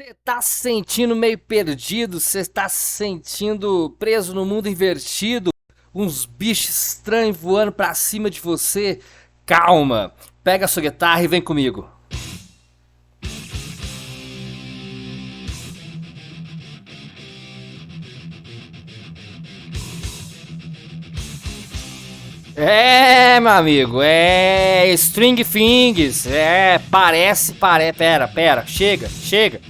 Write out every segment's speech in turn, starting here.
Você tá se sentindo meio perdido? Você tá se sentindo preso no mundo invertido? Uns bichos estranhos voando pra cima de você? Calma, pega a sua guitarra e vem comigo. Meu amigo, String Things, pera, chega.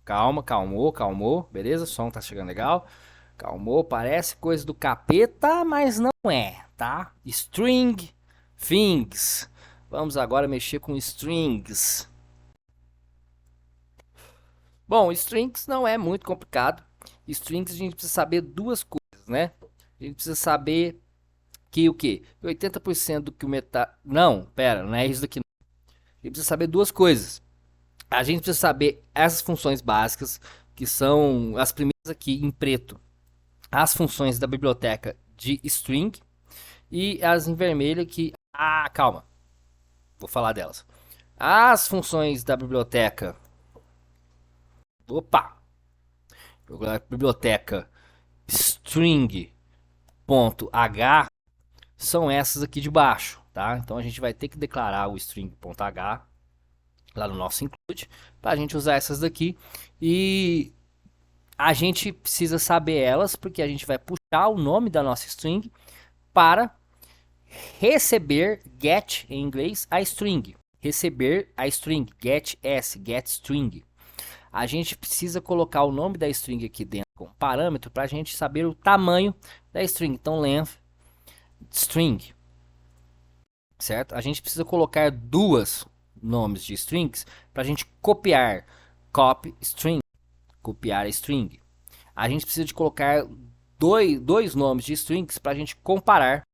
Calmou, beleza? O som tá chegando legal. Calmou, parece coisa do capeta, mas não é, tá? String Things. Vamos agora mexer com strings. Bom, strings não é muito complicado. Strings a gente precisa saber duas coisas, né? A gente precisa saber que o quê? 80% do que o metal... Não, pera, não é isso daqui. A gente precisa saber duas coisas. A gente precisa saber essas funções básicas, que são as primeiras aqui em preto. As funções da biblioteca de string e as em vermelho que... Ah, calma. Vou falar delas. As funções da biblioteca... Opa! Biblioteca string.h são essas aqui de baixo, tá? Então a gente vai ter que declarar o string.h lá no nosso include para a gente usar essas daqui e a gente precisa saber elas porque a gente vai puxar o nome da nossa string para receber get em inglês a string, receber a string get s, get string. A gente precisa colocar o nome da string aqui dentro como parâmetro para a gente saber o tamanho da string. Então length string, certo? A gente precisa colocar duas nomes de strings para a gente copiar copy string, copiar a string. A gente precisa de colocar dois nomes de strings para a gente comparar,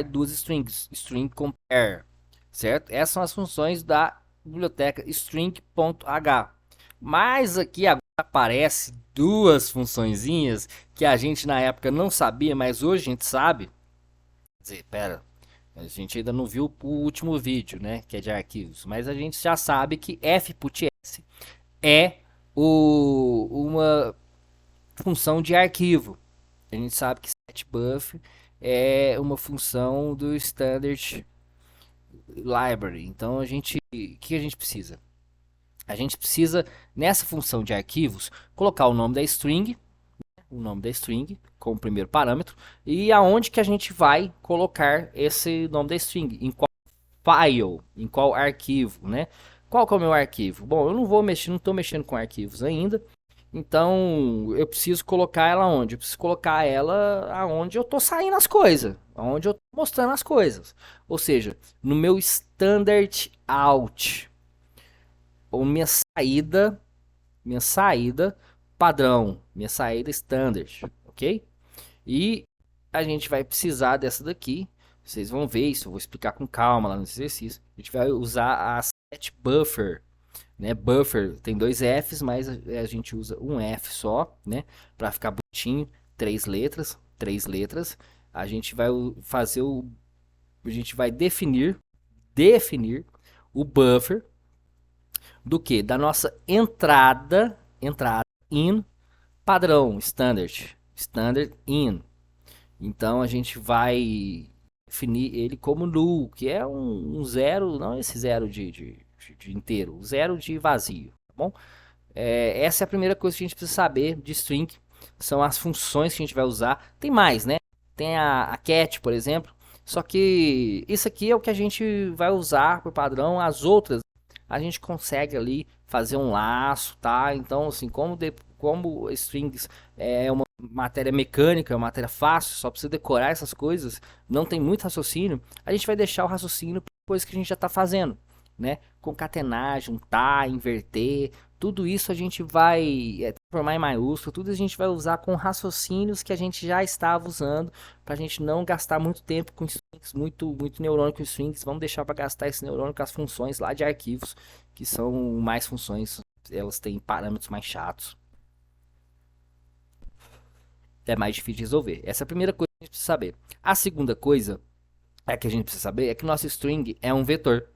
duas strings, string compare, certo? Essas são as funções da biblioteca string.h. Mas aqui agora aparece duas funçõezinhas que a gente na época não sabia, mas hoje a gente sabe. Quer dizer, pera, a gente ainda não viu o último vídeo, né? Que é de arquivos, mas a gente já sabe que fpts é uma função de arquivo. A gente sabe que setBuf é uma função do Standard Library. Então o que a gente precisa? A gente precisa nessa função de arquivos colocar o nome da string como primeiro parâmetro e aonde que a gente vai colocar esse nome da string, em qual file, em qual arquivo, né? Qual que é o meu arquivo? Bom, eu não estou mexendo com arquivos ainda. Então, eu preciso colocar ela onde? Eu preciso colocar ela aonde eu estou saindo as coisas, aonde eu estou mostrando as coisas. Ou seja, no meu standard out, ou minha saída padrão, minha saída standard, ok? E a gente vai precisar dessa daqui. Vocês vão ver isso, eu vou explicar com calma lá no exercício. A gente vai usar a set buffer, né? Buffer tem dois Fs, mas a gente usa um F só, né? Para ficar bonitinho, três letras. A gente vai fazer a gente vai definir o buffer do que? Da nossa entrada in padrão, standard in. Então a gente vai definir ele como null, que é um zero, não esse zero de inteiro, zero de vazio, tá bom? Essa é a primeira coisa que a gente precisa saber de string, são as funções que a gente vai usar. Tem mais, né? Tem a cat, por exemplo, só que isso aqui é o que a gente vai usar por padrão, as outras a gente consegue ali fazer um laço, tá? Então, assim, como strings é uma matéria mecânica, é uma matéria fácil, só precisa decorar essas coisas, não tem muito raciocínio, a gente vai deixar o raciocínio para coisa que a gente já está fazendo, né? Concatenar, juntar, inverter, tudo isso a gente vai transformar em maiúsculo, tudo a gente vai usar com raciocínios que a gente já estava usando, para a gente não gastar muito tempo com strings, muito neurônio com strings, vamos deixar para gastar esse neurônio com as funções lá de arquivos, que são mais funções, elas têm parâmetros mais chatos, é mais difícil de resolver. Essa é a primeira coisa que a gente precisa saber. A segunda coisa é que a gente precisa saber é que o nosso string é um vetor.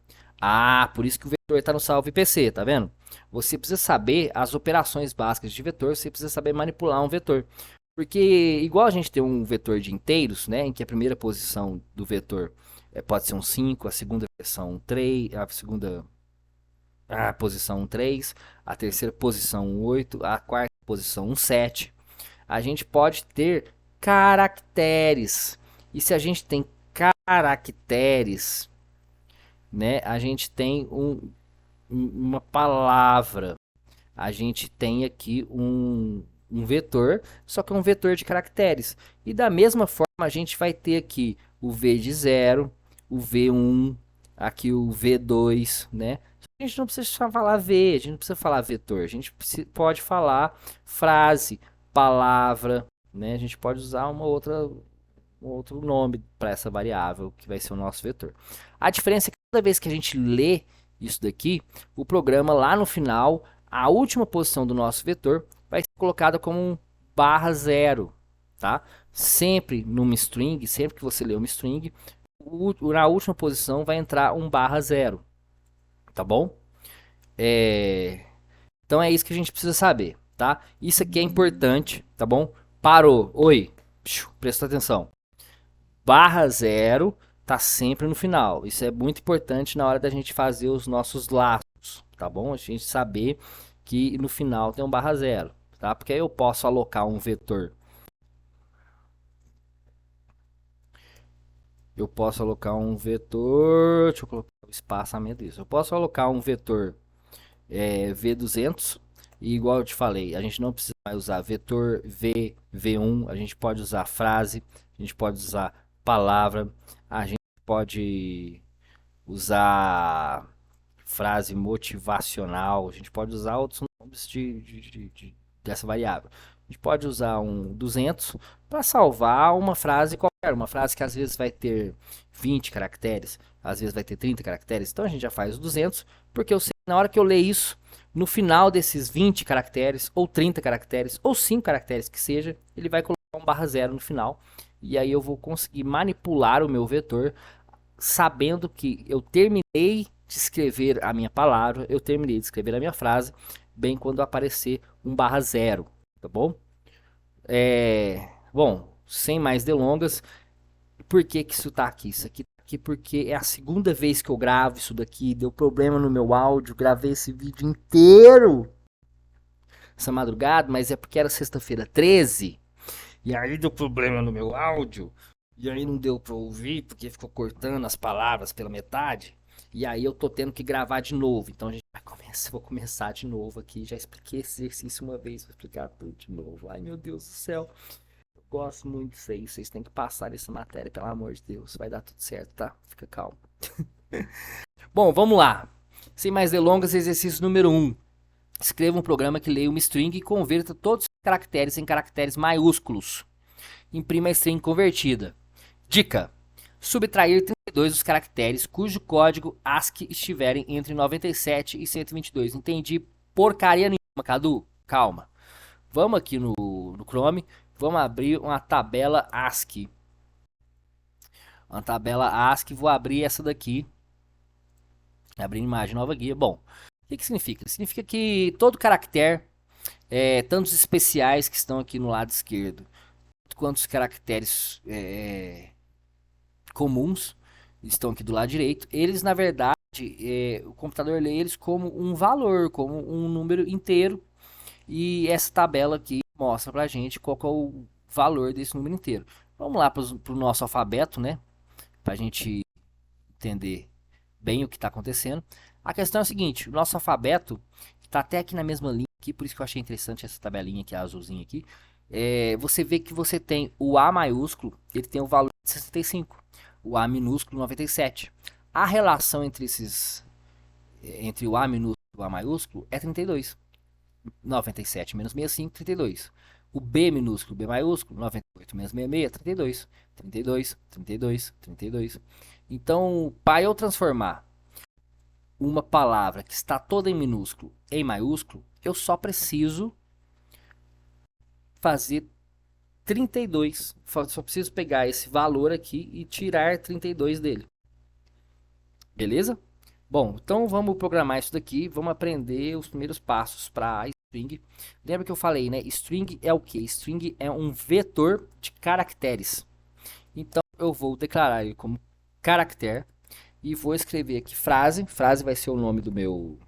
Ah, por isso que o vetor está no salve PC, tá vendo? Você precisa saber as operações básicas de vetor, você precisa saber manipular um vetor. Porque igual a gente tem um vetor de inteiros, né, em que a primeira posição do vetor pode ser um 5, a segunda posição um 3, a segunda posição um 3, a terceira posição um 8, a quarta posição um 7. A gente pode ter caracteres. E se a gente tem caracteres, né, a gente tem uma palavra. A gente tem aqui um vetor, só que é um vetor de caracteres. E da mesma forma, a gente vai ter aqui o V de 0, o V1, aqui o V2, né? A gente não precisa falar V, a gente não precisa falar vetor, a gente pode falar frase, palavra, né? A gente pode usar um outro nome para essa variável que vai ser o nosso vetor. A diferença é que toda vez que a gente lê isso daqui, o programa lá no final, a última posição do nosso vetor vai ser colocada como um barra zero, tá? Sempre numa string, sempre que você lê uma string, na última posição vai entrar um barra zero, tá bom? Então é isso que a gente precisa saber, tá? Isso aqui é importante, tá bom? Parou, oi, presta atenção. Barra zero tá sempre no final. Isso é muito importante na hora da gente fazer os nossos laços, tá bom? A gente saber que no final tem um barra zero, tá? Porque aí eu posso alocar um vetor. Eu posso alocar um vetor. Deixa eu colocar o espaçamento disso. Eu posso alocar um vetor V200. E igual eu te falei, a gente não precisa mais usar vetor V, V1. A gente pode usar frase, a gente pode usar palavra, a gente pode usar frase motivacional, a gente pode usar outros nomes dessa variável. A gente pode usar um 200 para salvar uma frase qualquer, uma frase que às vezes vai ter 20 caracteres, às vezes vai ter 30 caracteres. Então a gente já faz os 200, porque eu sei que na hora que eu ler isso, no final desses 20 caracteres, ou 30 caracteres, ou 5 caracteres que seja, ele vai colocar um barra zero no final. E aí eu vou conseguir manipular o meu vetor sabendo que eu terminei de escrever a minha palavra, eu terminei de escrever a minha frase, bem quando aparecer um barra zero, tá bom? Bom, sem mais delongas, por que que isso tá aqui? Isso aqui tá aqui porque é a segunda vez que eu gravo isso daqui, deu problema no meu áudio, gravei esse vídeo inteiro essa madrugada, mas é porque era sexta-feira 13. E aí deu problema no meu áudio. E aí não deu pra ouvir, porque ficou cortando as palavras pela metade. E aí eu tô tendo que gravar de novo. Então a gente vai começar, vou começar de novo aqui. Já expliquei esse exercício uma vez, vou explicar tudo de novo. Ai meu Deus do céu. Eu gosto muito disso aí. Vocês têm que passar essa matéria, pelo amor de Deus. Vai dar tudo certo, tá? Fica calmo. Bom, vamos lá. Sem mais delongas, exercício número 1. Escreva um programa que leia uma string e converta todos os caracteres em caracteres maiúsculos. Imprima a string convertida. Dica: subtrair 32 dos caracteres cujo código ASCII estiverem entre 97 e 122. Entendi porcaria nenhuma, Cadu. Calma. Vamos aqui no Chrome. Vamos abrir uma tabela ASCII. Uma tabela ASCII. Vou abrir essa daqui. Abrir imagem, nova guia. Bom, o que significa? Significa que todo caractere, tanto os especiais que estão aqui no lado esquerdo, quanto os caracteres comuns, estão aqui do lado direito, eles na verdade, o computador lê eles como um valor, como um número inteiro, e essa tabela aqui mostra pra gente qual que é o valor desse número inteiro. Vamos lá pro nosso alfabeto, né? Pra gente entender bem o que está acontecendo. A questão é a seguinte, o nosso alfabeto está até aqui na mesma linha aqui, por isso que eu achei interessante essa tabelinha aqui, a azulzinha aqui. Você vê que você tem o A maiúsculo, ele tem o valor de 65, o A minúsculo 97. A relação entre o A minúsculo e o A maiúsculo é 32. 97 menos 65, 32. O B minúsculo, B maiúsculo, 98 menos 66, 32. 32, 32, 32. Então, para eu transformar uma palavra que está toda em minúsculo em maiúsculo, eu só preciso fazer 32. Só preciso pegar esse valor aqui e tirar 32 dele. Beleza? Bom, então vamos programar isso daqui. Vamos aprender os primeiros passos para a string. Lembra que eu falei, né? String é o que? String é um vetor de caracteres. Então eu vou declarar ele como caractere e vou escrever aqui frase. Frase vai ser o nome do meu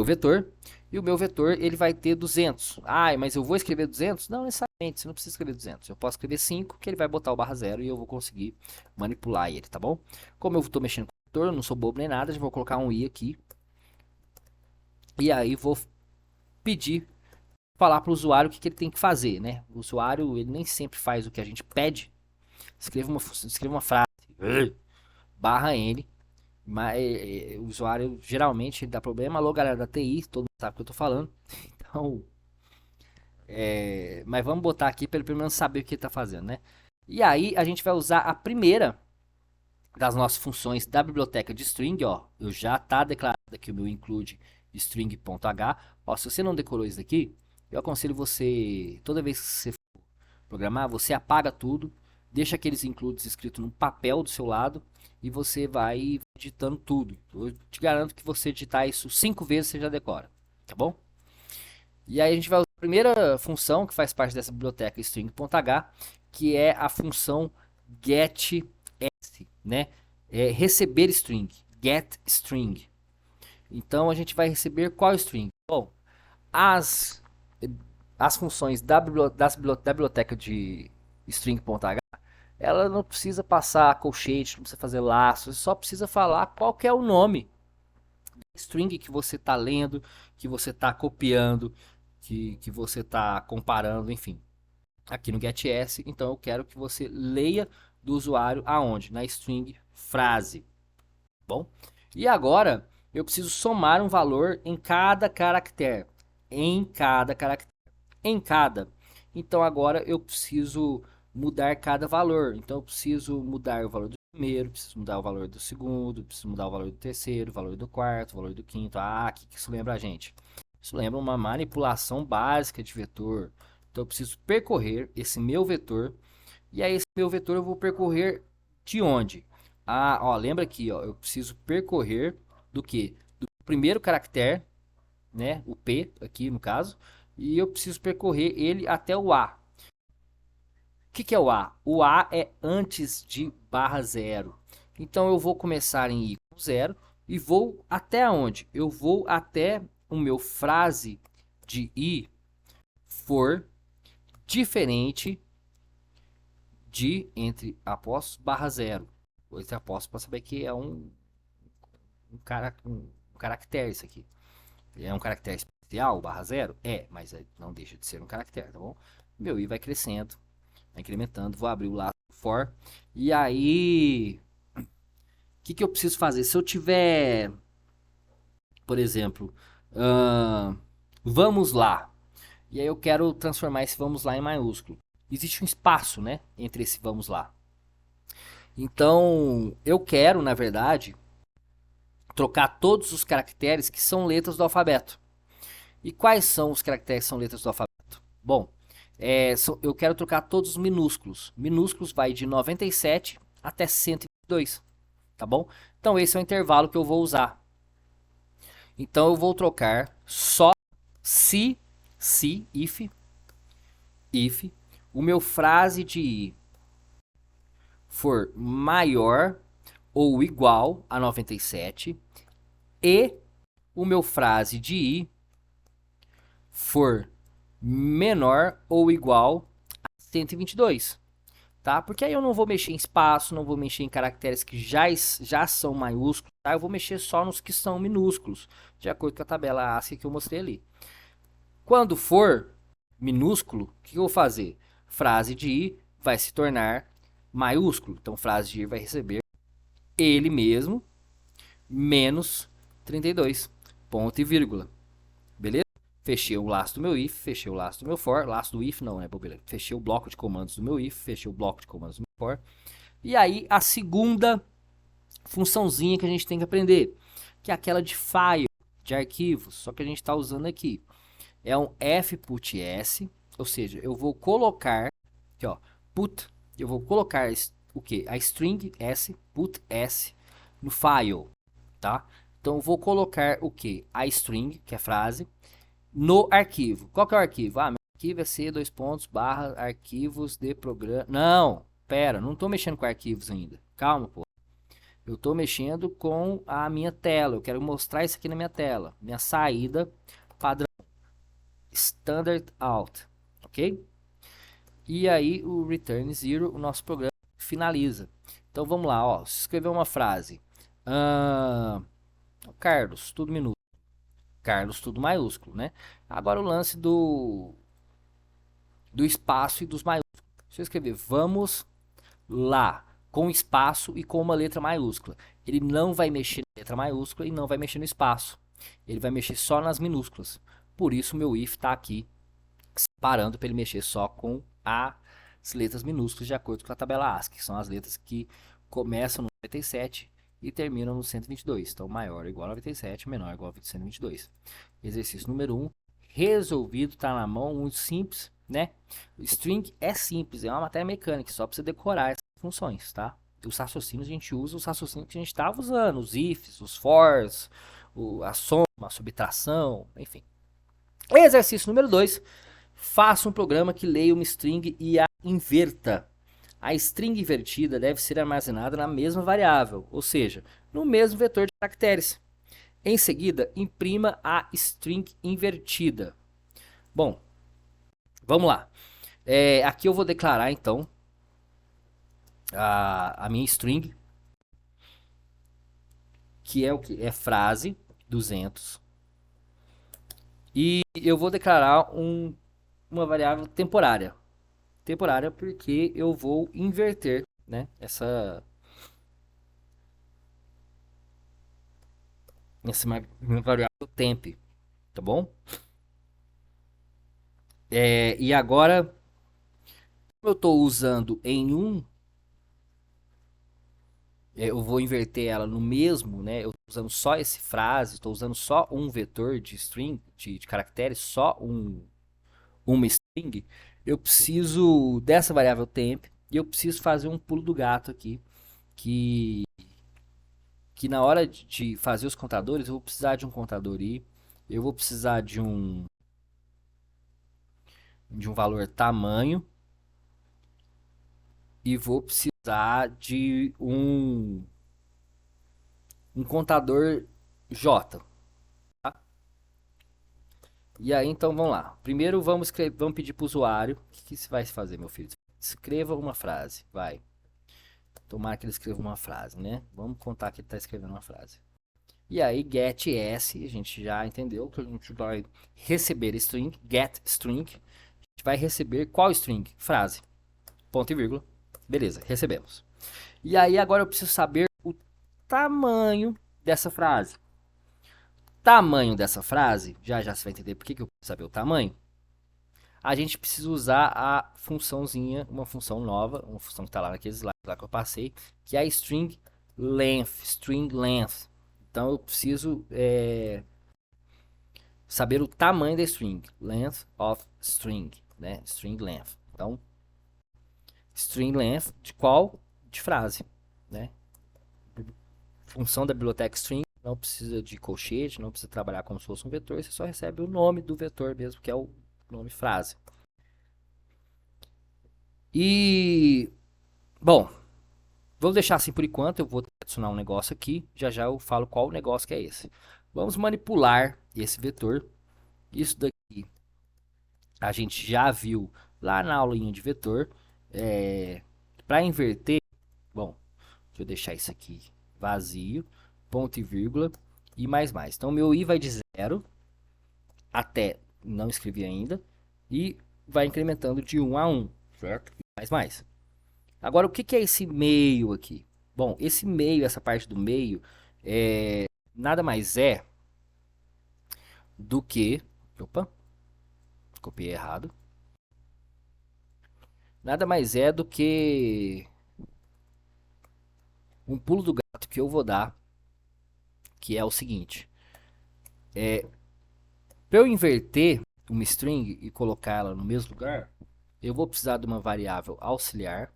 vetor. E o meu vetor ele vai ter 200. Ah, mas eu vou escrever 200? Não necessariamente, você não precisa escrever 200. Eu posso escrever 5, que ele vai botar o barra zero e eu vou conseguir manipular ele, tá bom? Como eu estou mexendo com o vetor, eu não sou bobo nem nada, já vou colocar um i aqui. E aí vou pedir, falar para o usuário o que ele tem que fazer, né? O usuário ele nem sempre faz o que a gente pede. Escreva uma frase, barra N. Mas o usuário geralmente dá problema. Alô, galera da TI, todo mundo sabe o que eu tô falando. Então, mas vamos botar aqui para ele pelo menos saber o que ele tá fazendo, né? E aí a gente vai usar a primeira das nossas funções da biblioteca de string, ó. Eu já tá declarado aqui o meu include string.h. Ó, se você não decorou isso daqui, eu aconselho você, toda vez que você for programar, você apaga tudo, deixa aqueles includes escritos num papel do seu lado e você vai digitando tudo. Eu te garanto que você digitar isso 5 vezes você já decora, tá bom? E aí a gente vai usar a primeira função que faz parte dessa biblioteca string.h, que é a função getS, né? É receber string, getString. Então a gente vai receber qual string? Bom, as, as funções da biblioteca de string.h, ela não precisa passar colchete, não precisa fazer laços, só precisa falar qual que é o nome da string que você está lendo, que você está copiando, que você está comparando, enfim. Aqui no getS, então eu quero que você leia do usuário aonde? Na string frase. Bom, e agora eu preciso somar um valor em cada caractere. Em cada caractere. Em cada. Então agora eu preciso mudar cada valor. Então eu preciso mudar o valor do primeiro, preciso mudar o valor do segundo, preciso mudar o valor do terceiro, o valor do quarto, o valor do quinto. Ah, o que isso lembra a gente? Isso lembra uma manipulação básica de vetor. Então eu preciso percorrer esse meu vetor. E aí esse meu vetor eu vou percorrer de onde? Ah, ó, lembra aqui, ó, eu preciso percorrer do que? Do primeiro caractere, né? O P aqui no caso. E eu preciso percorrer ele até o A. O que é o A? O A é antes de barra zero. Então eu vou começar em I com zero e vou até onde? Eu vou até o meu frase de I for diferente de entre após barra zero. Entre após para saber que é um caractere isso aqui. É um caractere especial, barra zero? É, mas não deixa de ser um caractere, tá bom? Meu I vai crescendo, vai incrementando, vou abrir o laço for. E aí, o que eu preciso fazer? Se eu tiver, por exemplo, vamos lá, e aí eu quero transformar esse vamos lá em maiúsculo. Existe um espaço, né, entre esse vamos lá. Então, eu quero, na verdade, trocar todos os caracteres que são letras do alfabeto. E quais são os caracteres que são letras do alfabeto? Bom, eu quero trocar todos os minúsculos. Minúsculos vai de 97 até 122, tá bom? Então esse é o intervalo que eu vou usar. Então eu vou trocar só se, if, o meu frase de i for maior ou igual a 97 e o meu frase de i for menor ou igual a 122, tá? Porque aí eu não vou mexer em espaço, não vou mexer em caracteres que já são maiúsculos, tá? Eu vou mexer só nos que são minúsculos, de acordo com a tabela ASCII que eu mostrei ali. Quando for minúsculo, o que eu vou fazer? Frase de i vai se tornar maiúsculo, então frase de i vai receber ele mesmo menos 32, ponto e vírgula. Beleza? Fechei o laço do meu if, fechei o laço do meu for, laço do if não, né, bobeira. Fechei o bloco de comandos do meu if, fechei o bloco de comandos do meu for. E aí a segunda funçãozinha que a gente tem que aprender, que é aquela de file, de arquivos, só que a gente está usando aqui. É um fputs Ou seja, eu vou colocar aqui, ó, put, eu vou colocar o que? A string s, put s no file, tá? Então eu vou colocar o que? A string, que é a frase, no arquivo. Qual que é o arquivo? Ah, meu arquivo é c dois pontos barra arquivos de programa. Não, pera, não estou mexendo com arquivos ainda. Calma, pô. Eu estou mexendo com a minha tela. Eu quero mostrar isso aqui na minha tela. Minha saída padrão standard out, ok? E aí o return zero, o nosso programa finaliza. Então vamos lá, ó. Se escrever uma frase, Carlos, tudo minúsculo. Carlos, tudo maiúsculo, né? Agora o lance do espaço e dos maiúsculos. Se eu escrever vamos lá, com espaço e com uma letra maiúscula, ele não vai mexer na letra maiúscula e não vai mexer no espaço. Ele vai mexer só nas minúsculas. Por isso o meu if está aqui separando para ele mexer só com as letras minúsculas de acordo com a tabela ASCII, que são as letras que começam no 97 e terminam no 122. Então, maior ou igual a 97, menor ou igual a 122. Exercício número 1, resolvido, está na mão, muito simples, né? O string é simples, é uma matéria mecânica, só para você decorar essas funções, tá? Os raciocínios a gente usa os raciocínios que a gente estava usando, os ifs, os fors, a soma, a subtração, enfim. Exercício número 2, faça um programa que leia uma string e a inverta. A string invertida deve ser armazenada na mesma variável, ou seja, no mesmo vetor de caracteres. Em seguida, imprima a string invertida. Bom, vamos lá. Aqui eu vou declarar então a minha string, que é o que? É frase 200. E eu vou declarar uma variável temporária. Temporária porque eu vou inverter, né, essa variável temp, tá bom? E agora, como eu estou usando em eu vou inverter ela no mesmo, né? Eu estou usando só esse frase, estou usando só um vetor de string, de caracteres, só uma string. Eu preciso dessa variável temp e eu preciso fazer um pulo do gato aqui, que, que na hora de fazer os contadores, eu vou precisar de um contador i, eu vou precisar de um valor tamanho e vou precisar de um contador J. Tá? E aí, então, vamos lá. Primeiro, vamos pedir para o usuário. O que você vai fazer, meu filho? Escreva uma frase. Vai. Tomara que ele escreva uma frase, né? Vamos contar que ele está escrevendo uma frase. E aí, get s, a gente já entendeu que a gente vai receber string, get string. A gente vai receber qual string? Frase. Ponto e vírgula. Beleza, recebemos. E aí, agora eu preciso saber o tamanho dessa frase. Tamanho dessa frase, já você vai entender por que eu preciso saber o tamanho. A gente precisa usar a funçãozinha, uma função nova, uma função que está lá naquele slide lá que eu passei, que é a string length. Então eu preciso saber o tamanho da string, length of string, né? String length. Então, string length de qual? De frase, né? Função da biblioteca string não precisa de colchete, não precisa trabalhar como se fosse um vetor, você só recebe o nome do vetor mesmo, que é o nome frase. E, bom, vou deixar assim por enquanto, eu vou adicionar um negócio aqui, já já eu falo qual o negócio que é esse. Vamos manipular esse vetor. Isso daqui a gente já viu lá na aulinha de vetor. Para inverter, bom, deixa eu deixar isso aqui vazio, ponto e vírgula e mais. Então meu i vai de 0 até, não escrevi ainda, e vai incrementando de 1 a 1, certo? Mais. Agora, o que é esse meio aqui? Bom, esse meio, essa parte do meio, nada mais é do que... Opa, copiei errado. Nada mais é do que um pulo do gato que eu vou dar, que é o seguinte. Para eu inverter uma string e colocar ela no mesmo lugar, eu vou precisar de uma variável auxiliar.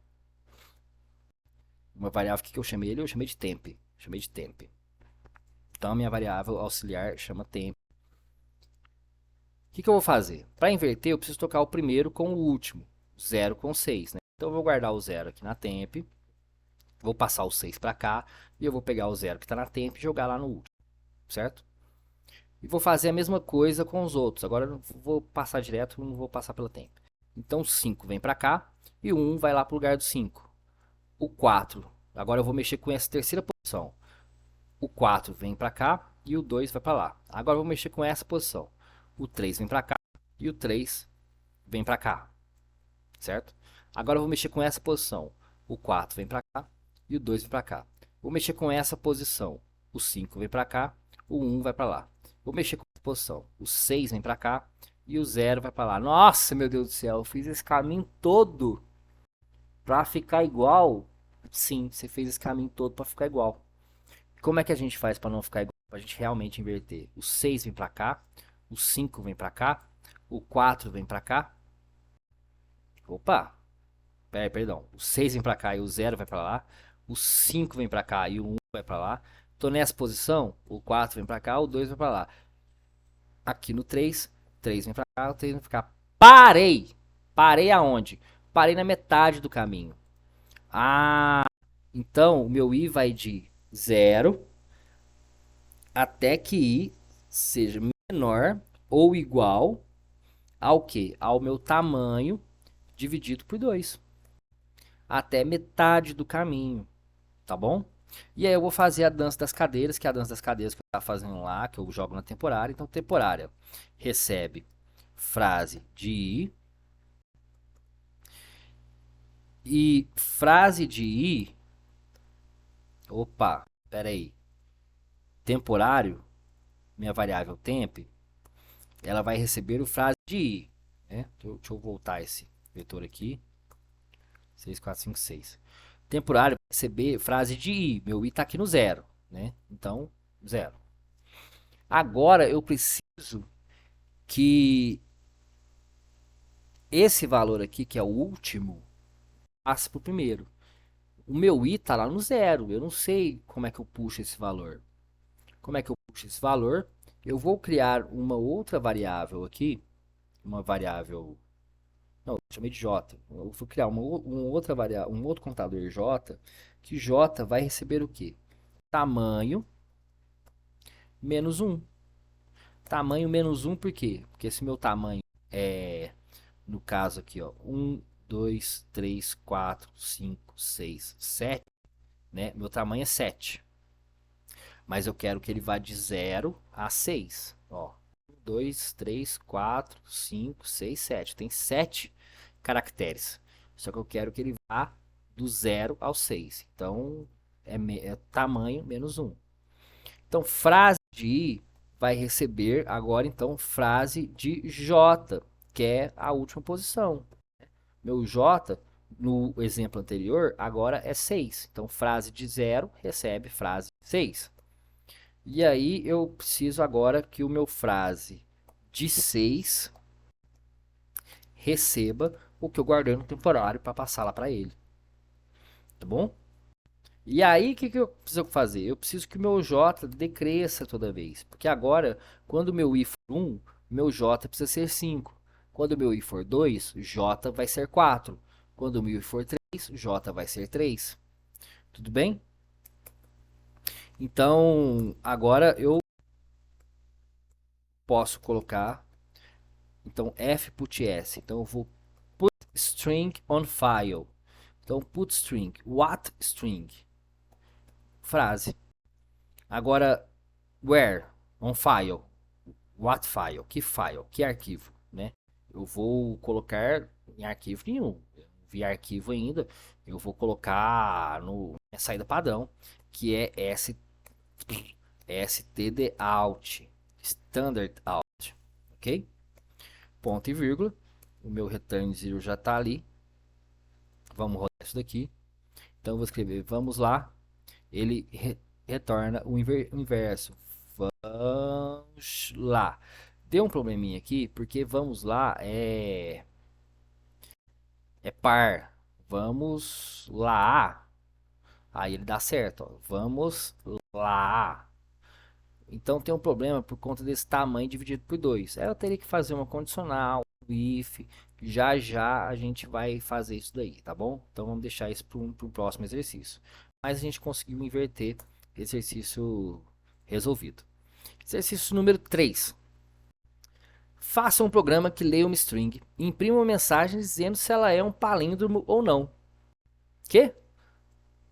Uma variável que eu chamei ele, eu chamei de temp. Chamei de temp. Então a minha variável auxiliar chama temp. O que eu vou fazer? Para inverter, eu preciso trocar o primeiro com o último. 0 com 6, né? Então eu vou guardar o 0 aqui na temp. Vou passar o 6 para cá. E eu vou pegar o 0 que está na temp e jogar lá no último. Certo? E vou fazer a mesma coisa com os outros. Agora eu vou passar direto, não vou passar pela temp. Então o 5 vem para cá. E o 1 vai lá para o lugar do 5. O 4. Agora eu vou mexer com essa terceira posição. O 4 vem para cá e o 2 vai para lá. Agora eu vou mexer com essa posição. O 3 vem para cá e o 3 vem para cá, certo? Agora eu vou mexer com essa posição. O 4 vem para cá e o 2 vem para cá. Vou mexer com essa posição. O 5 vem para cá, o 1 vai para lá. Vou mexer com essa posição. O 6 vem para cá e o 0 vai para lá. Nossa, meu Deus do céu, eu fiz esse caminho todo para ficar igual. Sim, você fez esse caminho todo para ficar igual. Como é que a gente faz para não ficar igual? Para a gente realmente inverter. O 6 vem para cá, o 5 vem para cá, o 4 vem para cá. Opa, perdão. O 6 vem para cá e o 0 vai para lá. O 5 vem para cá e o 1 vai para lá. Tô nessa posição, o 4 vem para cá, o 2 vai para lá. Aqui no 3, 3 vem para cá, o 3 vem para cá. Parei! Parei aonde? Parei na metade do caminho. Ah, então o meu i vai de 0 até que i seja menor ou igual ao que? Ao meu tamanho dividido por 2. Até metade do caminho, tá bom? E aí eu vou fazer a dança das cadeiras, que é a dança das cadeiras que eu estava fazendo lá, que eu jogo na temporária. Então, temporária recebe frase de i. E frase de i... Opa, pera aí. Temporário, minha variável temp, ela vai receber o frase de i. Né? Deixa eu voltar esse vetor aqui. 6, 4, 5, 6. Temporário vai receber frase de i. Meu i está aqui no 0. Né? Então, 0. Agora eu preciso que esse valor aqui, que é o último, passe para o primeiro. O meu i está lá no 0. Eu não sei como é que eu puxo esse valor. Como é que eu puxo esse valor? Eu vou criar uma outra variável aqui. Uma variável... Não, eu chamei de j. Eu vou criar outra variável, um outro contador j, que j vai receber o quê? Tamanho menos 1. Tamanho menos 1 por quê? Porque se meu tamanho é, no caso aqui, ó, 1, 2, 3, 4, 5, 6, 7, né? Meu tamanho é 7. Mas eu quero que ele vá de 0 a 6. Ó, 1, 2, 3, 4, 5, 6, 7. Tem 7 caracteres. Só que eu quero que ele vá do 0 ao 6. Então, é tamanho menos 1. Então, frase de I vai receber agora, então, frase de J, que é a última posição. Meu J, no exemplo anterior, agora é 6. Então, frase de 0 recebe frase de 6. E aí, eu preciso agora que o meu frase de 6 receba o que eu guardei no temporário para passar lá para ele. Tá bom? E aí, o que eu preciso fazer? Eu preciso que o meu J decresça toda vez. Porque agora, quando o meu I for 1, meu J precisa ser 5. Quando o meu I for 2, J vai ser 4. Quando o meu I for 3, J vai ser 3. Tudo bem? Então, agora eu posso colocar então f put s. Então eu vou put string on file. Então put string, what string? Frase. Agora where on file. What file? Que file? Que arquivo, né? Eu vou colocar em arquivo nenhum. Eu não vi arquivo ainda. Eu vou colocar no saída padrão, que é stdout, standard out, ok? Ponto e vírgula. O meu return zero já está ali. Vamos rodar isso daqui. Então eu vou escrever vamos lá. Ele retorna o inverso. Vamos lá. Deu um probleminha aqui, porque vamos lá, é par. Vamos lá. Aí ele dá certo, ó. Vamos lá. Então tem um problema por conta desse tamanho dividido por 2. Aí eu teria que fazer uma condicional, um if. Já já a gente vai fazer isso daí, tá bom? Então vamos deixar isso para um próximo exercício. Mas a gente conseguiu inverter exercício resolvido. Exercício número 3. Faça um programa que leia uma string e imprima uma mensagem dizendo se ela é um palíndromo ou não. Que?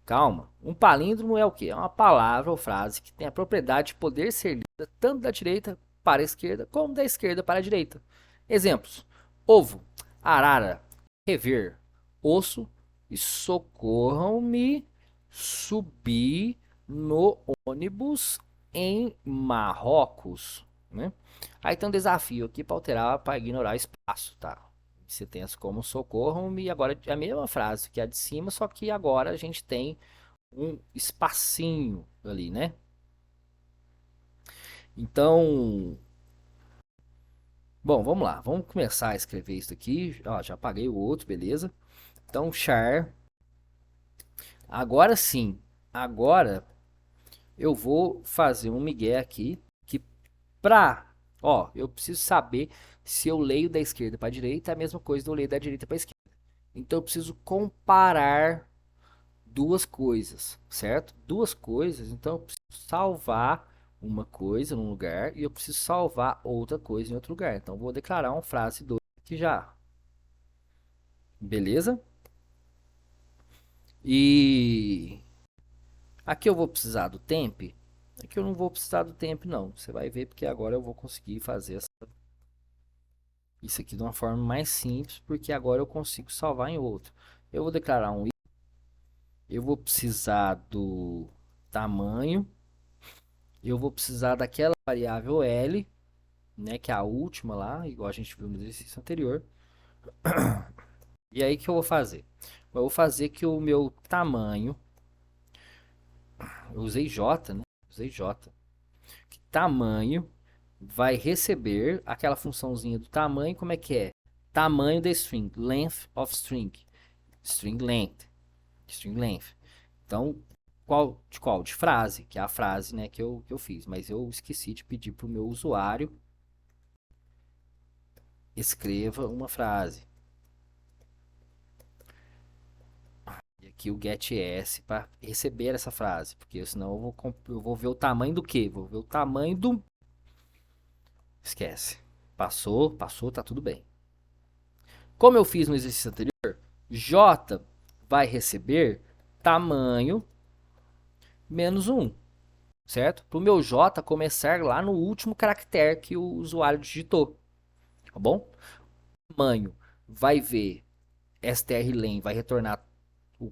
Calma. Um palíndromo é o quê? É uma palavra ou frase que tem a propriedade de poder ser lida tanto da direita para a esquerda como da esquerda para a direita. Exemplos: ovo, arara, rever, osso e socorram-me subir no ônibus em Marrocos, né? Aí tem um desafio aqui para alterar, para ignorar espaço, tá? Você tem as como socorram-me, agora é a mesma frase que a de cima, só que agora a gente tem um espacinho ali, né? Então, bom, vamos lá. Vamos começar a escrever isso aqui. Ó, já apaguei o outro, beleza? Então, char. Agora sim. Agora eu vou fazer um migué aqui que ó, eu preciso saber se eu leio da esquerda para a direita é a mesma coisa de eu leio da direita para a esquerda. Então eu preciso comparar duas coisas, certo? Duas coisas, então eu preciso salvar uma coisa num lugar e eu preciso salvar outra coisa em outro lugar. Então eu vou declarar uma frase 2 aqui já. Beleza? E aqui eu vou precisar do temp. Aqui eu não vou precisar do temp não. Você vai ver porque agora eu vou conseguir fazer isso aqui de uma forma mais simples, porque agora eu consigo salvar em outro. Eu vou declarar um, eu vou precisar do tamanho, eu vou precisar daquela variável L, né, que é a última lá, igual a gente viu no exercício anterior. E aí que eu vou fazer? Eu vou fazer que o meu tamanho, eu usei J, né? Usei J. Que tamanho vai receber aquela funçãozinha do tamanho, como é que é? Tamanho da string, length of string, string length, string length. Então, qual de qual? De frase, que é a frase, né, que eu fiz, mas eu esqueci de pedir para o meu usuário escreva uma frase. E aqui o getS para receber essa frase, porque senão eu vou ver o tamanho do que? Vou ver o tamanho do... Esquece. Passou, passou, tá tudo bem. Como eu fiz no exercício anterior, J vai receber tamanho menos 1, certo? Para o meu J começar lá no último caractere que o usuário digitou, tá bom? Tamanho vai ver strlen, vai retornar a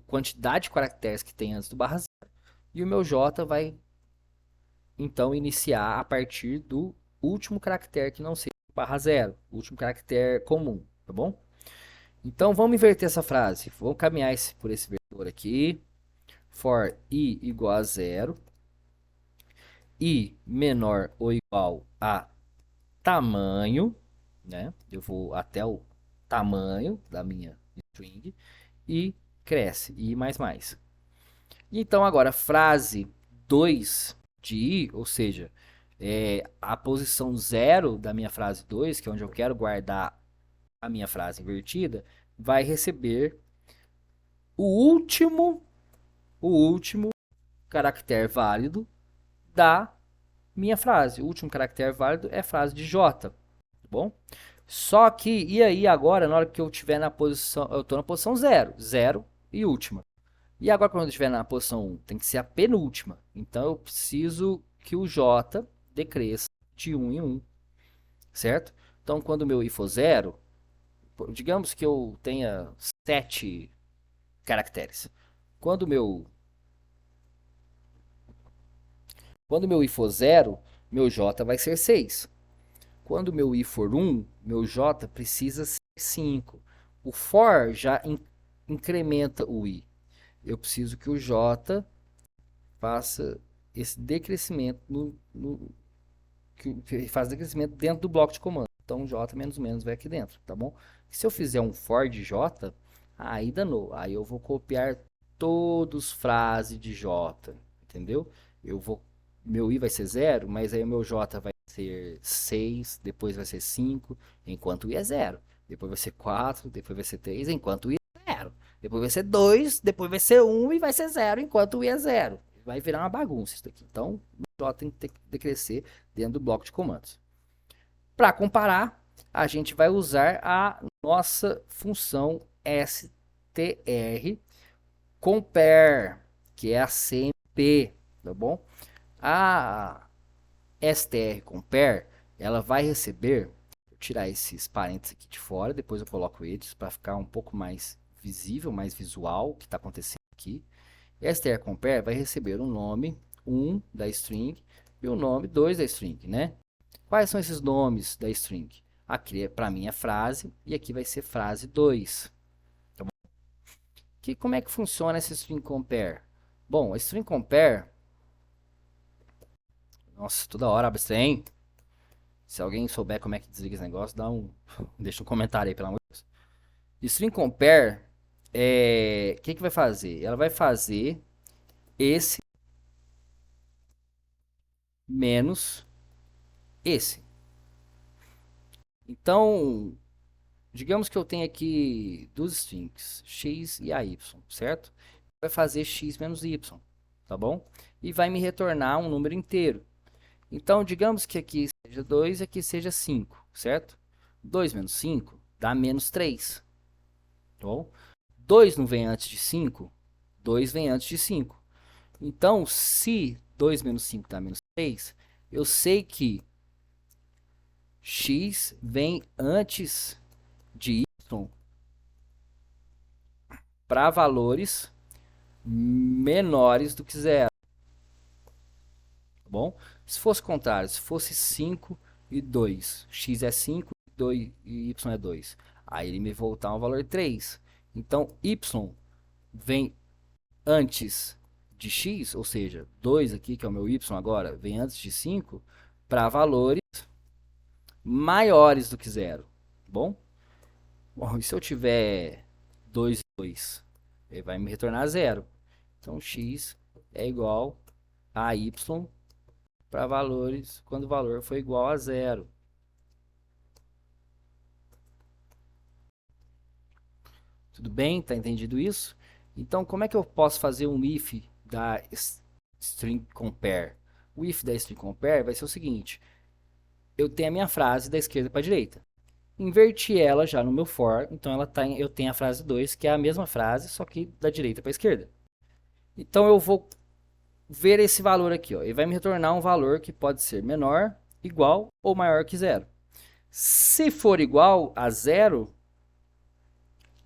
quantidade de caracteres que tem antes do barra zero, e o meu J vai então iniciar a partir do último caractere que não seja barra zero, último caractere comum, tá bom? Então vamos inverter essa frase, vamos caminhar por esse vetor aqui, for i igual a zero, i menor ou igual a tamanho, né? Eu vou até o tamanho da minha string e cresce, i mais mais. Então agora frase 2 de i, ou seja, a posição 0 da minha frase 2, que é onde eu quero guardar a minha frase invertida, vai receber o último caractere válido da minha frase. O último caractere válido é a frase de J, tá bom? Só que, e aí agora, na hora que eu estiver na posição, eu estou na posição 0, 0 e última. E agora, quando eu estiver na posição 1, tem que ser a penúltima. Então, eu preciso que o J decresça de 1 em 1, certo? Então, quando o meu i for 0, digamos que eu tenha 7 caracteres. Quando o meu, quando o meu i for 0, meu J vai ser 6. Quando o meu i for 1, meu J precisa ser 5. O for já incrementa o i. Eu preciso que o J faça esse decrescimento que faz decrescimento dentro do bloco de comando. Então J menos menos vai aqui dentro, tá bom? Se eu fizer um for de J, aí danou. Aí eu vou copiar todos frase de J, entendeu? Eu vou, meu I vai ser 0, mas aí o meu J vai ser 6, depois vai ser 5, enquanto o I é 0. Depois vai ser 4, depois vai ser 3, enquanto o I é 0. Depois vai ser 2, depois vai ser 1 e vai ser 0, enquanto o I é 0. Vai virar uma bagunça isso daqui. Então, o J tem que decrescer dentro do bloco de comandos. Para comparar, a gente vai usar a nossa função str compare, que é a CMP, tá bom? A str compare, ela vai receber, vou tirar esses parênteses aqui de fora, depois eu coloco eles para ficar um pouco mais visível, mais visual o que está acontecendo aqui. Str compare vai receber o nome 1 da string e o nome 2 da string, né? Quais são esses nomes da string? Aqui é para mim é frase e aqui vai ser frase 2. Tá bom? Como é que funciona esse string compare? Bom, a string compare, nossa, toda hora abre sem. Se alguém souber como é que desliga esse negócio, deixa um comentário aí, pelo amor de Deus. String compare, que vai fazer? Ela vai fazer esse menos esse. Então, digamos que eu tenho aqui duas strings, x e a y, certo? Vai fazer x menos y, tá bom? E vai me retornar um número inteiro. Então, digamos que aqui seja 2 e aqui seja 5, certo? 2 menos 5 dá menos 3, tá bom? 2 não vem antes de 5, 2 vem antes de 5. Então, se 2 menos 5 dá menos 3, eu sei que x vem antes de y para valores menores do que zero, tá bom? Se fosse contrário, se fosse 5 e 2, x é 5 2, e y é 2, aí ele me voltar um valor 3. Então, y vem antes de x, ou seja, 2 aqui, que é o meu y agora, vem antes de 5, para valores maiores do que zero, tá bom? Bom, e se eu tiver 2 e 2, ele vai me retornar zero. Então, x é igual a y para valores quando o valor for igual a zero. Tudo bem? Tá entendido isso? Então, como é que eu posso fazer um if da string compare? O if da string compare vai ser o seguinte: eu tenho a minha frase da esquerda para a direita. Inverti ela já no meu for, então eu tenho a frase 2, que é a mesma frase, só que da direita para a esquerda. Então eu vou ver esse valor aqui, ó. Ele vai me retornar um valor que pode ser menor, igual ou maior que zero. Se for igual a zero,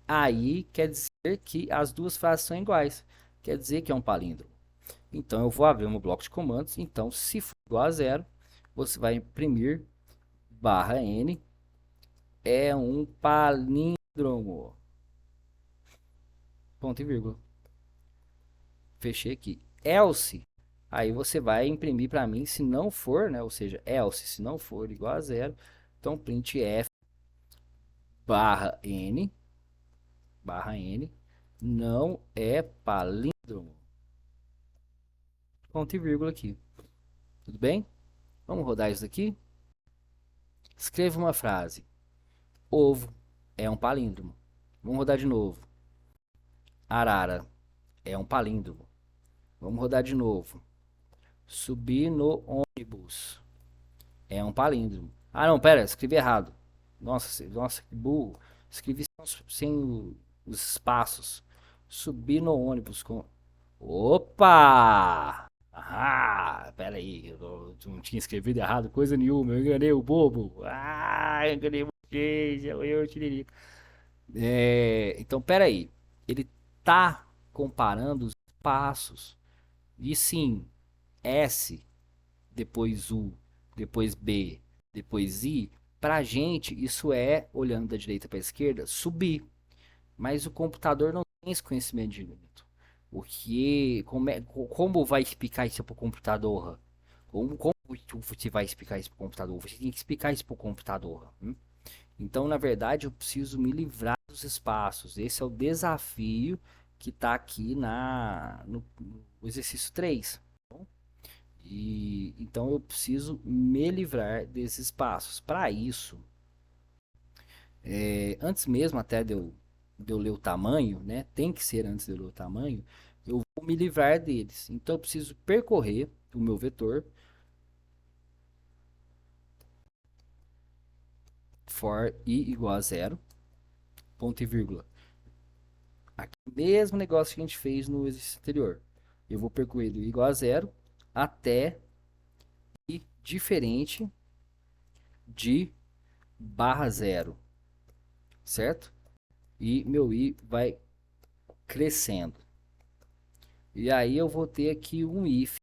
aí quer dizer que as duas frases são iguais. Quer dizer que é um palíndromo. Então eu vou abrir um bloco de comandos. Então, se for igual a zero, você vai imprimir barra n é um palíndromo. Ponto e vírgula. Fechei aqui. Else, aí você vai imprimir para mim se não for, né? Ou seja, else, se não for igual a zero, então printf barra n não é palíndromo. Ponto e vírgula aqui. Tudo bem? Vamos rodar isso aqui? Escreva uma frase. Ovo é um palíndromo. Vamos rodar de novo. Arara é um palíndromo. Vamos rodar de novo. Subir no ônibus é um palíndromo. Ah, não, pera, escrevi errado. Nossa, que burro. Escrevi sem os espaços. Subir no ônibus com... Opa! Ah, pera aí, eu não tinha escrevido errado coisa nenhuma, eu enganei o bobo. Ah, eu enganei vocês, eu tirei. Então, pera aí, ele tá comparando os passos. E sim, S, depois U, depois B, depois I, pra gente isso é, olhando da direita para a esquerda, subir. Mas o computador não tem esse conhecimento de número. Como vai explicar isso para o computador? Como você vai explicar isso para o computador? Você tem que explicar isso para o computador. Então, na verdade, eu preciso me livrar dos espaços. Esse é o desafio que está aqui no exercício 3. E então eu preciso me livrar desses espaços. Para isso, antes mesmo até de eu ler o tamanho, né? Tem que ser antes de eu ler o tamanho. Eu vou me livrar deles. Então eu preciso percorrer o meu vetor for i igual a zero, ponto e vírgula. Aqui, mesmo negócio que a gente fez no exercício anterior. Eu vou percorrer do i igual a zero até i diferente de barra zero, certo? E meu i vai crescendo. E aí eu vou ter aqui um if.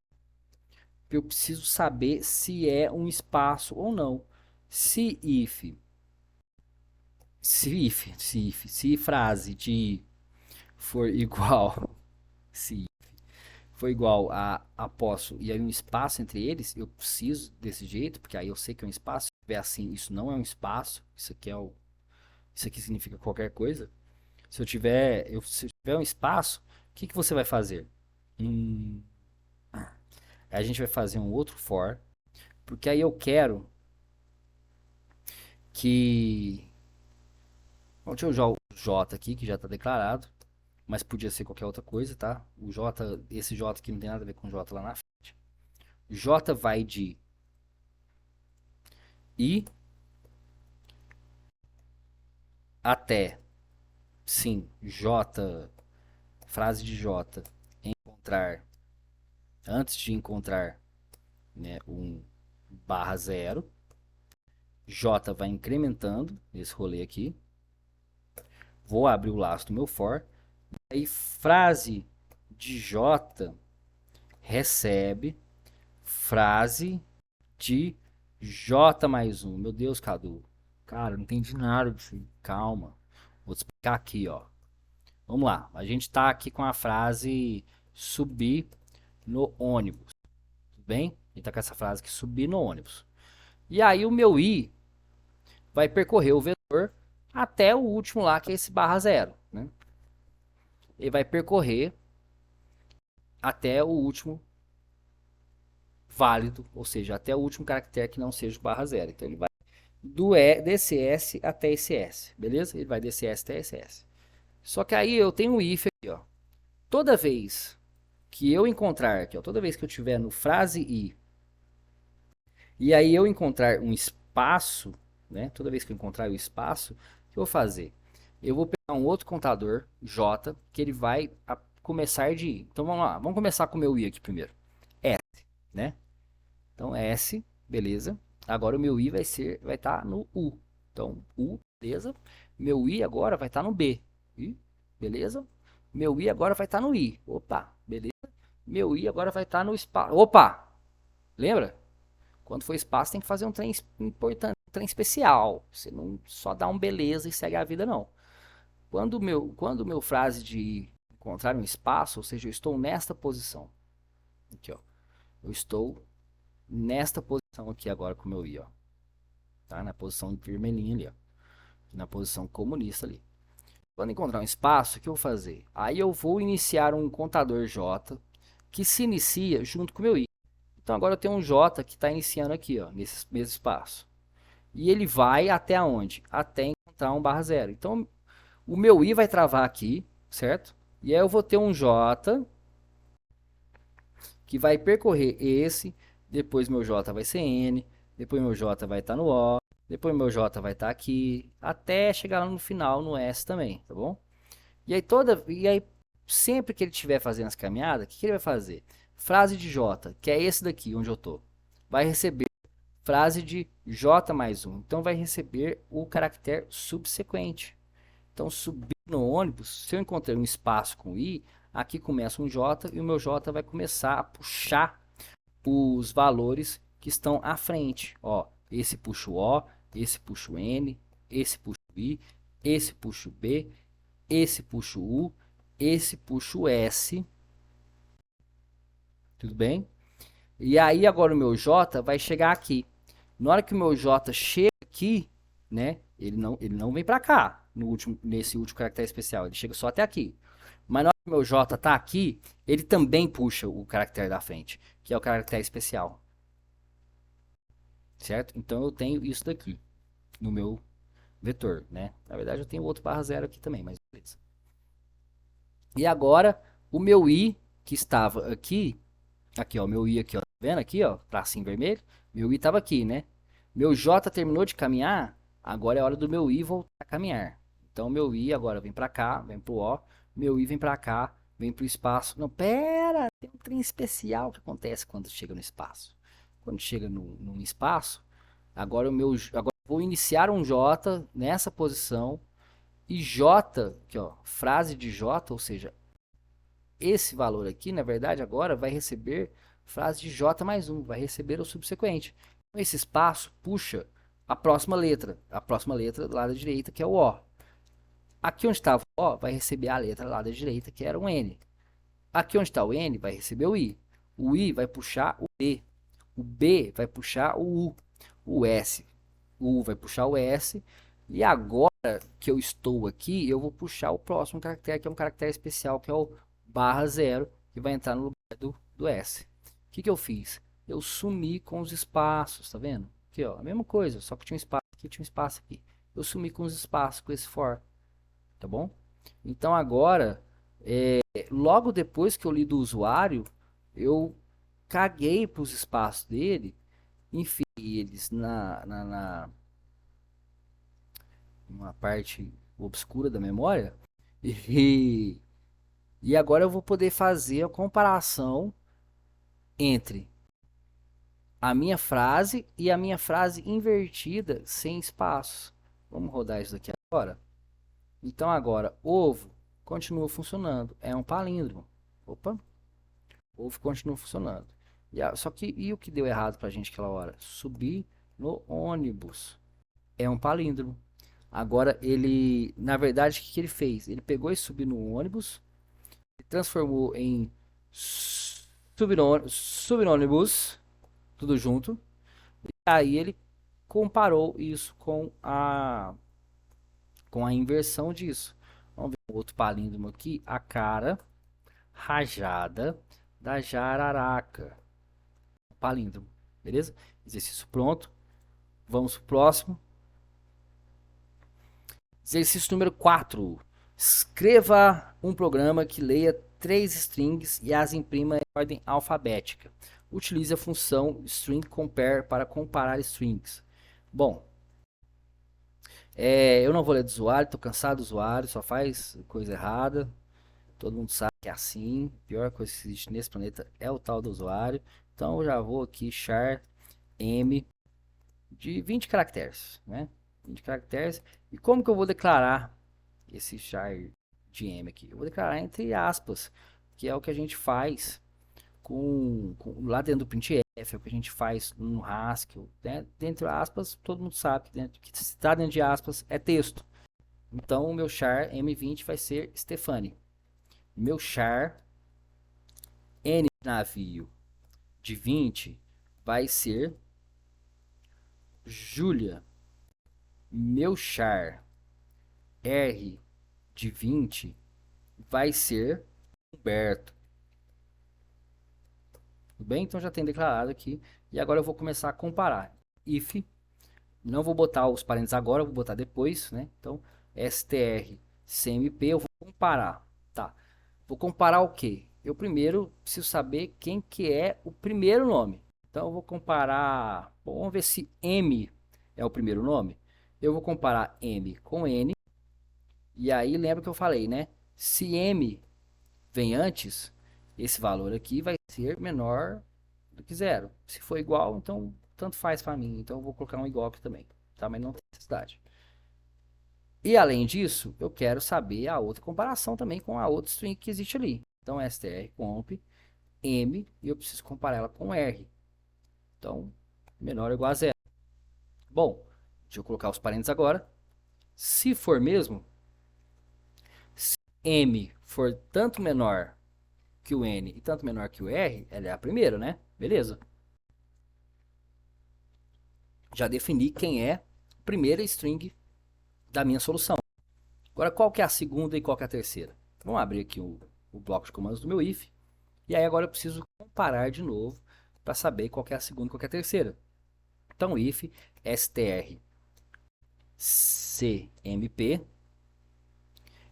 Eu preciso saber se é um espaço ou não. Se if, se frase de for igual, se for igual a posso e aí um espaço entre eles, eu preciso desse jeito, porque aí eu sei que é um espaço. Se tiver assim, isso não é um espaço, isso aqui significa qualquer coisa. Se eu tiver um espaço, o que você vai fazer? Hum, Aí a gente vai fazer um outro for, porque aí eu quero que. Bom, deixa eu usar o J aqui, que já está declarado, mas podia ser qualquer outra coisa, tá? O J, esse J aqui não tem nada a ver com J lá na frente. J vai de I até, sim, J, frase de J, encontrar, antes de encontrar, né, um barra zero. J vai incrementando esse rolê aqui. Vou abrir o laço do meu for. Aí frase de J recebe frase de J mais um. Meu Deus, Cadu. Cara, não entendi nada disso. Calma. Vou te explicar aqui, ó. Vamos lá. A gente tá aqui com a frase subir no ônibus. Tudo bem? A gente tá com essa frase aqui, subir no ônibus. E aí o meu i vai percorrer o vetor até o último lá, que é esse barra zero, né? Ele vai percorrer até o último válido, ou seja, até o último caractere que não seja o barra zero. Então ele vai desse S até esse S, beleza? Ele vai desse S até esse S. Só que aí eu tenho um if aqui, ó. Toda vez que eu encontrar aqui, ó, toda vez que eu tiver no frase i, e aí eu encontrar um espaço, né? Toda vez que eu encontrar o espaço, o que eu vou fazer? Eu vou pegar um outro contador, J, que ele vai começar de i. Então vamos lá, vamos começar com o meu i aqui primeiro. S, né? Então S, beleza. Agora o meu I vai estar no U. Então U, beleza. Meu I agora vai estar no B. I, beleza. Meu I agora vai estar no I. Opa, beleza. Meu I agora vai estar no espaço. Opa, lembra? Quando for espaço tem que fazer um trem importante, um trem especial. Você não só dá um beleza e segue a vida não. Quando meu frase de encontrar um espaço, ou seja, eu estou nesta posição. Aqui, ó. Eu estou nesta posição aqui agora com o meu i, ó. Tá? Na posição vermelhinha ali, ó. Na posição comunista ali. Quando encontrar um espaço, o que eu vou fazer? Aí eu vou iniciar um contador J que se inicia junto com o meu i. Então agora eu tenho um J que está iniciando aqui, ó, nesse mesmo espaço. E ele vai até onde? Até encontrar um barra zero. Então o meu i vai travar aqui, certo? E aí eu vou ter um J que vai percorrer esse, depois meu J vai ser N, depois meu J vai estar no O, depois meu J vai estar aqui, até chegar lá no final no S também, tá bom? E aí sempre que ele estiver fazendo essa caminhada, o que ele vai fazer? Frase de J, que é esse daqui onde eu tô, vai receber frase de J mais um, então vai receber o caractere subsequente. Então, subir no ônibus, se eu encontrar um espaço com I, aqui começa um J e o meu J vai começar a puxar os valores que estão à frente. Ó, esse puxa o O, esse puxa o N, esse puxa o I, esse puxa o B, esse puxa o U, esse puxa o S. Tudo bem? E aí agora o meu J vai chegar aqui. Na hora que o meu J chega aqui, né? Ele não vem para cá nesse último caractere especial. Ele chega só até aqui. Mas na hora que o meu J tá aqui, ele também puxa o caractere da frente, que é o caractere especial. Certo? Então eu tenho isso daqui no meu vetor, né? Na verdade eu tenho outro barra zero aqui também, mas beleza. E agora o meu I que estava aqui, aqui ó, meu I aqui ó, tá vendo aqui ó, tracinho vermelho, meu I estava aqui, né? Meu J terminou de caminhar, agora é hora do meu I voltar a caminhar. Então meu I agora vem para cá, vem pro O, meu I vem para cá, vem pro espaço. Não, pera, tem um trem especial que acontece quando chega no espaço. Quando chega num espaço, agora agora eu vou iniciar um J nessa posição e J, aqui ó, frase de J, ou seja, esse valor aqui, na verdade, agora vai receber frase de J mais um, vai receber o subsequente. Então, esse espaço puxa a próxima letra do lado da direita, que é o O. Aqui onde estava o O, vai receber a letra lá da direita, que era o N. Aqui onde está o N, vai receber o I. O I vai puxar o B. O B vai puxar o U. O S. O U vai puxar o S. E agora que eu estou aqui, eu vou puxar o próximo caractere, que é um caractere especial, que é o barra zero, que vai entrar no lugar do S. O que eu fiz? Eu sumi com os espaços, tá vendo? Aqui, ó, a mesma coisa, só que tinha um espaço aqui, tinha um espaço aqui. Eu sumi com os espaços, com esse for, tá bom? Então agora, logo depois que eu li do usuário, eu caguei para os espaços dele, enfiei eles numa parte obscura da memória e, e agora eu vou poder fazer a comparação entre a minha frase e a minha frase invertida sem espaços. Vamos rodar isso daqui agora. Então agora, ovo continua funcionando, é um palíndromo. Opa, ovo continua funcionando. Só que e o que deu errado pra gente aquela hora? Subir no ônibus. É um palíndromo. Agora ele, na verdade, o que ele fez? Ele pegou e subiu no ônibus, transformou em subnônibus, tudo junto. E aí ele comparou isso com a inversão disso. Vamos ver um outro palíndromo aqui. A cara rajada da jararaca. Palíndromo, beleza? Exercício pronto. Vamos pro próximo. Exercício número 4. Escreva um programa que leia 3 strings e as imprima em ordem alfabética. Utilize a função string compare para comparar strings. Bom, eu não vou ler do usuário, estou cansado do usuário, só faz coisa errada. Todo mundo sabe que é assim. A pior coisa que existe nesse planeta é o tal do usuário. Então eu já vou aqui char m de 20 caracteres, né? 20 caracteres. E como que eu vou declarar esse char de m aqui? Eu vou declarar entre aspas, que é o que a gente faz lá dentro do printf, é o que a gente faz no Haskell, né? Dentro de aspas, todo mundo sabe que se está dentro de aspas é texto. Então o meu char m20 vai ser Stephanie. Meu char n navio de 20 vai ser Júlia. Meu char R de 20 vai ser Humberto. Tudo bem? Então já tem declarado aqui. E agora eu vou começar a comparar. If, não vou botar os parênteses agora, vou botar depois, né? Então, str cmp, eu vou comparar. Tá. Vou comparar o quê? Eu primeiro preciso saber quem que é o primeiro nome. Então eu vou comparar, bom, vamos ver se M é o primeiro nome. Eu vou comparar M com N. E aí lembra que eu falei, né? Se M vem antes, esse valor aqui vai ser menor do que zero. Se for igual, então tanto faz para mim. Então eu vou colocar um igual aqui também, tá? Mas não tem necessidade. E além disso, eu quero saber a outra comparação também com a outra string que existe ali. Então strcomp m e eu preciso comparar ela com r. Então, menor ou igual a zero. Bom, deixa eu colocar os parênteses agora. Se for mesmo, se m for tanto menor que o n e tanto menor que o r, ela é a primeira, né? Beleza. Já defini quem é a primeira string da minha solução. Agora, qual que é a segunda e qual que é a terceira? Vamos abrir aqui o bloco de comandos do meu if. E aí agora eu preciso comparar de novo para saber qual que é a segunda e qual que é a terceira. Então, if str cmp.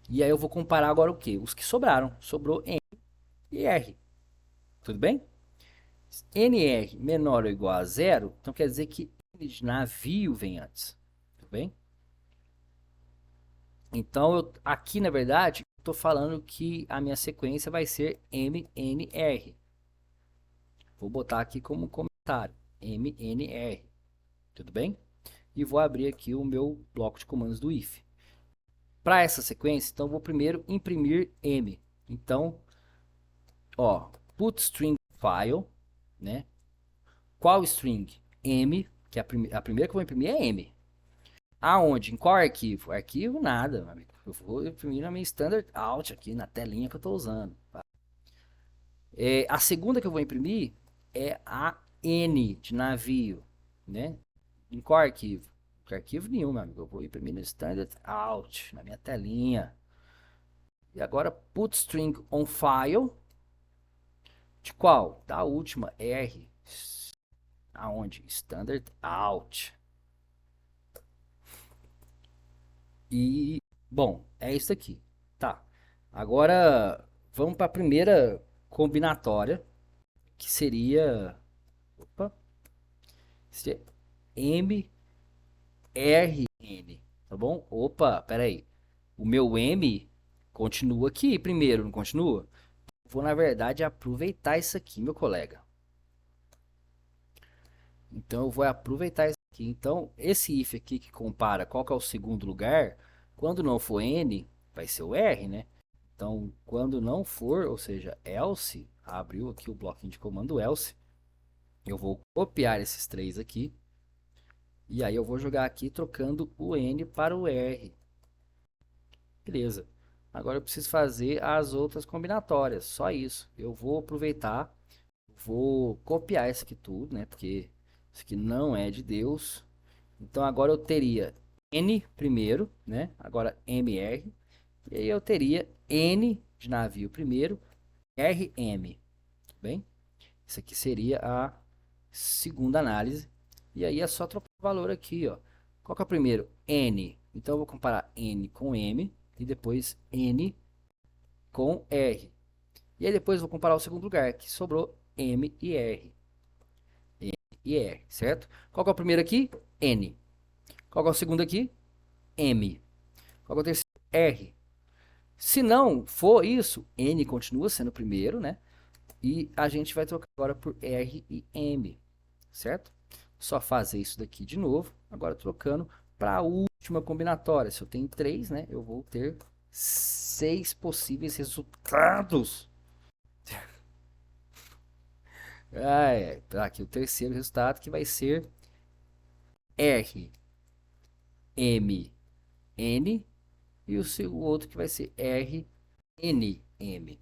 E aí eu vou comparar agora o que? Os que sobraram. Sobrou n e r. Tudo bem? nr menor ou igual a zero, então quer dizer que n de navio vem antes. Tudo bem? Então, aqui na verdade, estou falando que a minha sequência vai ser MNR. Vou botar aqui como comentário, MNR. Tudo bem? E vou abrir aqui o meu bloco de comandos do if. Para essa sequência, então, vou primeiro imprimir M. Então, ó, put string file, né? Qual string? M, que é a primeira que eu vou imprimir é M. Aonde? Em qual arquivo? Arquivo nada, meu amigo. Eu vou imprimir na minha standard out aqui, na telinha que eu estou usando. Tá? A segunda que eu vou imprimir é a N de navio, né? Em qual arquivo? Em arquivo nenhum, meu amigo. Eu vou imprimir no standard out, na minha telinha. E agora put string on file. De qual? Da última, R. Aonde? Standard out. E, bom, é isso aqui. Tá. Agora, vamos para a primeira combinatória, que seria... Opa. Seria MRN. Tá bom? Opa, peraí. O meu M continua aqui primeiro, não continua? Vou, na verdade, aproveitar isso aqui, meu colega. Então, eu vou aproveitar isso aqui. Então, esse if aqui que compara qual que é o segundo lugar, quando não for N, vai ser o R, né? Então, quando não for, ou seja, else, abriu aqui o bloquinho de comando else, eu vou copiar esses três aqui, e aí eu vou jogar aqui trocando o N para o R. Beleza. Agora eu preciso fazer as outras combinatórias, só isso. Eu vou aproveitar, vou copiar isso aqui tudo, né? Porque isso aqui não é de Deus. Então agora eu teria N primeiro, né? Agora MR. E aí eu teria N de navio primeiro, RM. Bem, isso aqui seria a segunda análise. E aí é só trocar o valor aqui, ó. Qual que é o primeiro? N. Então eu vou comparar N com M e depois N com R. E aí depois eu vou comparar o segundo lugar, que sobrou M e R. M e R, certo? Qual que é o primeiro aqui? N. Qual que é o segundo aqui? M. Qual que é o terceiro? R. Se não for isso, N continua sendo o primeiro, né? E a gente vai trocar agora por R e M, certo? Só fazer isso daqui de novo, agora trocando para a última combinatória. Se eu tenho 3, né, eu vou ter 6 possíveis resultados. Aqui o terceiro resultado que vai ser R, M, N e o outro que vai ser R, N, M.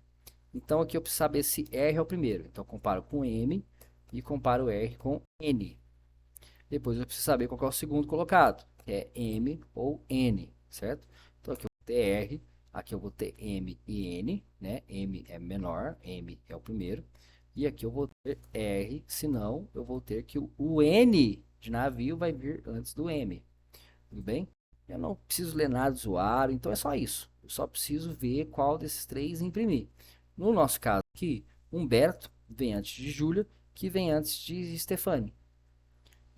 Então aqui eu preciso saber se R é o primeiro. Então eu comparo com M e comparo R com N. Depois eu preciso saber qual é o segundo colocado, que é M ou N, certo? Então aqui eu vou ter R, aqui eu vou ter M e N, né? M é menor, M é o primeiro. E aqui eu vou ter R, senão eu vou ter que o N de navio vai vir antes do M. Tudo bem? Eu não preciso ler nada do usuário, então é só isso. Eu só preciso ver qual desses três imprimir. No nosso caso aqui, Humberto vem antes de Júlia, que vem antes de Stefani.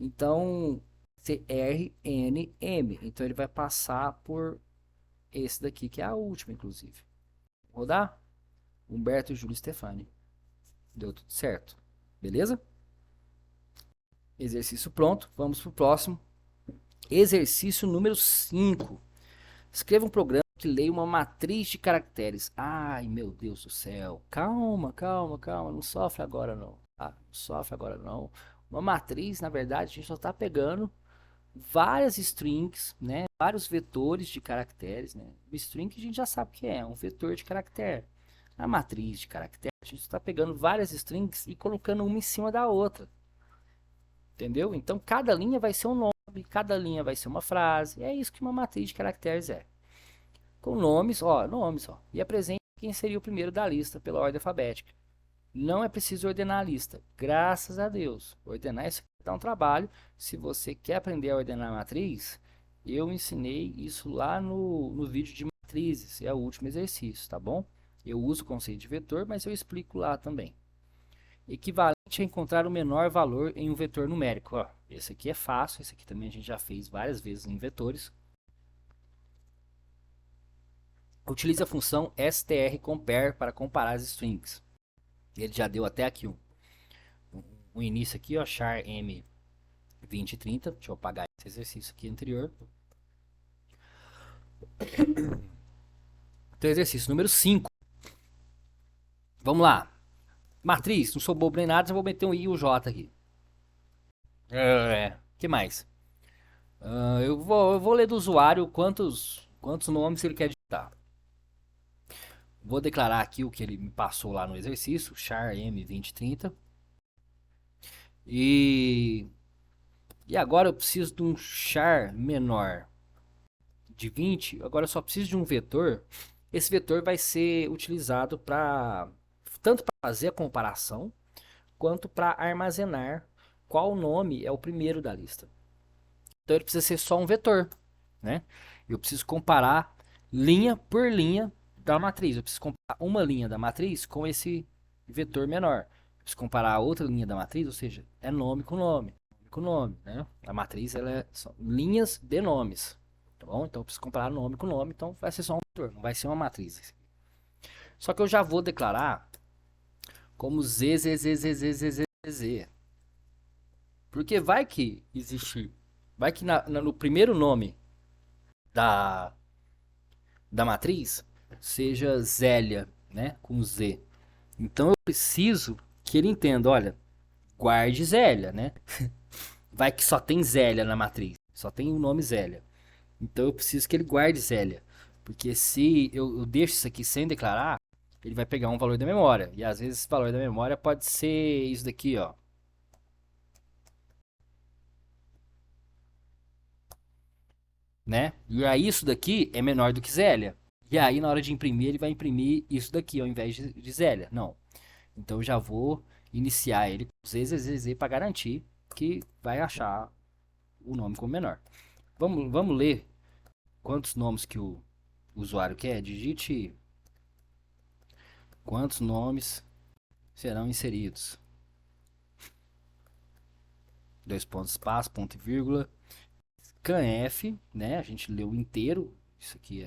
Então, CRNM. Então, ele vai passar por esse daqui, que é a última, inclusive. Vou rodar? Humberto, Júlio e Stefani. Deu tudo certo. Beleza? Exercício pronto. Vamos para o próximo. Exercício número 5. Escreva um programa que leia uma matriz de caracteres. Ai, meu Deus do céu. Calma, calma, calma. Não sofre agora, não. Não sofre agora, não. Uma matriz, na verdade, a gente só está pegando várias strings, né? Vários vetores de caracteres, né? O string a gente já sabe o que é um vetor de caractere. A matriz de caractere, a gente está pegando várias strings e colocando uma em cima da outra. Entendeu? Então cada linha vai ser um nome, cada linha vai ser uma frase. É isso que uma matriz de caracteres é. Com nomes, ó. E apresente quem seria o primeiro da lista pela ordem alfabética. Não é preciso ordenar a lista, graças a Deus. Ordenar isso dá um trabalho. Se você quer aprender a ordenar a matriz, eu ensinei isso lá no vídeo de matrizes, é o último exercício, tá bom? Eu uso o conceito de vetor, mas eu explico lá também. Equivalente a encontrar o menor valor em um vetor numérico. Ó, esse aqui é fácil, esse aqui também a gente já fez várias vezes em vetores. Utilize a função strCompare para comparar as strings. Ele já deu até aqui um início aqui, ó, char m 20 e 30. Deixa eu apagar esse exercício aqui anterior. Então, exercício número 5. Vamos lá. Matriz, não sou bobo nem nada, eu vou meter um I e um J aqui. Que mais? Eu vou ler do usuário quantos nomes ele quer digitar. Vou declarar aqui o que ele me passou lá no exercício, char m2030. E, e agora eu preciso de um char menor de 20. Agora eu só preciso de um vetor. Esse vetor vai ser utilizado para tanto para fazer a comparação quanto para armazenar qual nome é o primeiro da lista. Então ele precisa ser só um vetor, né? Eu preciso comparar linha por linha da matriz. Eu preciso comparar uma linha da matriz com esse vetor menor. Eu preciso comparar a outra linha da matriz, ou seja, é nome com nome, com nome, né? A matriz ela são linhas de nomes, tá bom? Então eu preciso comparar nome com nome, então vai ser só um vetor, não vai ser uma matriz. Só que eu já vou declarar como z, z, z, z, z, z, z, z. Porque vai que existe, vai que no primeiro nome da, da matriz seja Zélia, né, com Z. Então eu preciso que ele entenda, olha, guarde Zélia, né? Vai que só tem Zélia na matriz, só tem o nome Zélia. Então eu preciso que ele guarde Zélia, porque se eu deixo isso aqui sem declarar, ele vai pegar um valor da memória. E às vezes esse valor da memória pode ser isso daqui, ó. Né? E aí isso daqui é menor do que Zélia. E aí na hora de imprimir, ele vai imprimir isso daqui ao invés de Zélia. Não. Então eu já vou iniciar ele com ZZZZ para garantir que vai achar o nome como menor. Vamos ler quantos nomes que o usuário quer. Digite quantos nomes serão inseridos. Dois pontos, espaço, ponto e vírgula. Scanf, né? A gente leu inteiro. Isso aqui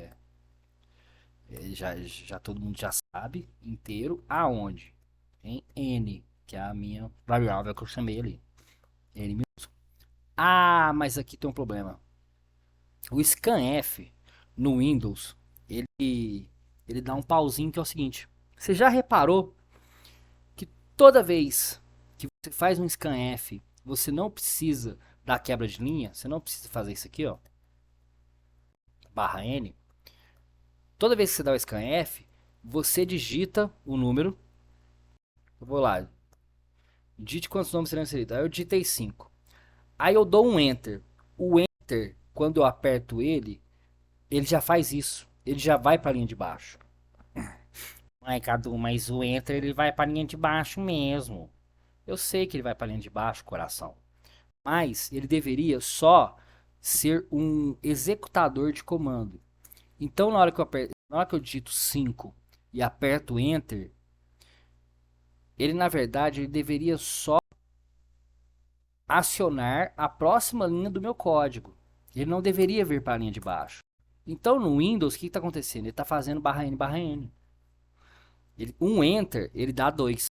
já todo mundo já sabe. Inteiro. Aonde? Em N, que é a minha variável que eu chamei ali. N minúsculo. Ah, mas aqui tem um problema. O scanf no Windows, ele dá um pauzinho que é o seguinte. Você já reparou que toda vez que você faz um scanf, você não precisa da quebra de linha, você não precisa fazer isso aqui, ó, barra N. Toda vez que você dá o scanf, você digita o número. Eu vou lá, digite quantos nomes serão inseridos. Aí eu digitei 5. Aí eu dou um Enter. O Enter, quando eu aperto ele já faz isso. Ele já vai para a linha de baixo. Ai, Cadu, mas o Enter ele vai para a linha de baixo mesmo. Eu sei que ele vai para a linha de baixo, coração. Mas ele deveria só ser um executador de comando. Então, na hora que eu digito 5 e aperto Enter, ele na verdade ele deveria só acionar a próxima linha do meu código. Ele não deveria vir para a linha de baixo. Então, no Windows, o que está acontecendo? Ele está fazendo barra N barra N. Um Enter, ele dá 2.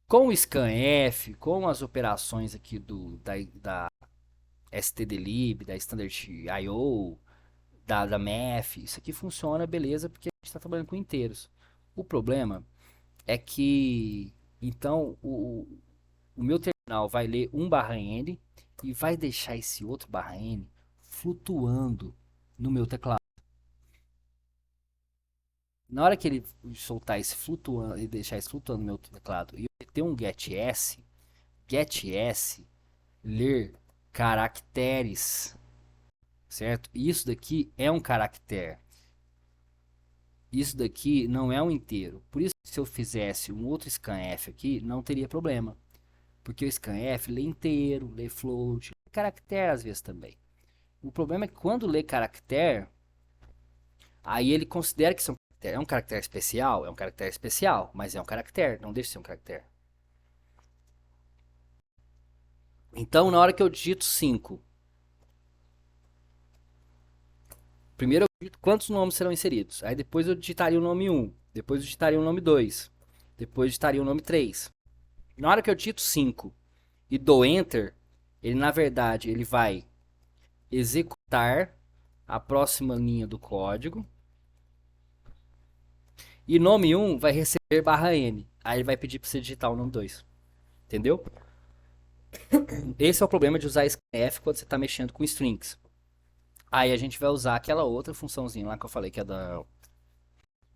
Com o scanf, com as operações aqui da stdlib, da standard IO, da math, isso aqui funciona beleza porque a gente está trabalhando com inteiros. O problema é que então o meu terminal vai ler um barra N e vai deixar esse outro barra N flutuando no meu teclado. Na hora que ele soltar esse flutuando e deixar isso flutuando no meu teclado e eu ter um get s, GetS ler caracteres, certo? Isso daqui é um caractere. Isso daqui não é um inteiro. Por isso, se eu fizesse um outro scanf aqui, não teria problema. Porque o scanf lê inteiro, lê float, lê caractere às vezes também. O problema é que quando lê caractere, aí ele considera que é um caractere especial, mas é um caractere, não deixa de ser um caractere. Então, na hora que eu digito 5, primeiro eu digito quantos nomes serão inseridos. Aí depois eu digitaria o nome 1, depois eu digitaria o nome 2, depois eu digitaria o nome 3. Na hora que eu digito 5 e dou Enter, ele na verdade ele vai executar a próxima linha do código. E nome 1 vai receber /n. Aí ele vai pedir para você digitar o nome 2. Entendeu? Esse é o problema de usar scanf quando você está mexendo com strings. Aí a gente vai usar aquela outra funçãozinha lá que eu falei, que é da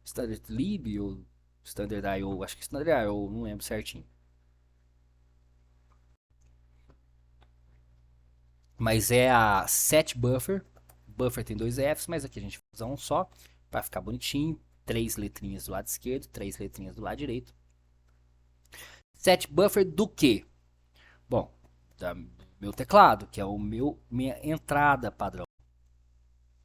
standard lib ou standard io, acho que standard io, não lembro certinho. Mas é a set buffer. Buffer tem 2 Fs, mas aqui a gente vai usar um só para ficar bonitinho. 3 letrinhas do lado esquerdo, 3 letrinhas do lado direito. Set buffer do que? Bom, da meu teclado, que é minha entrada padrão.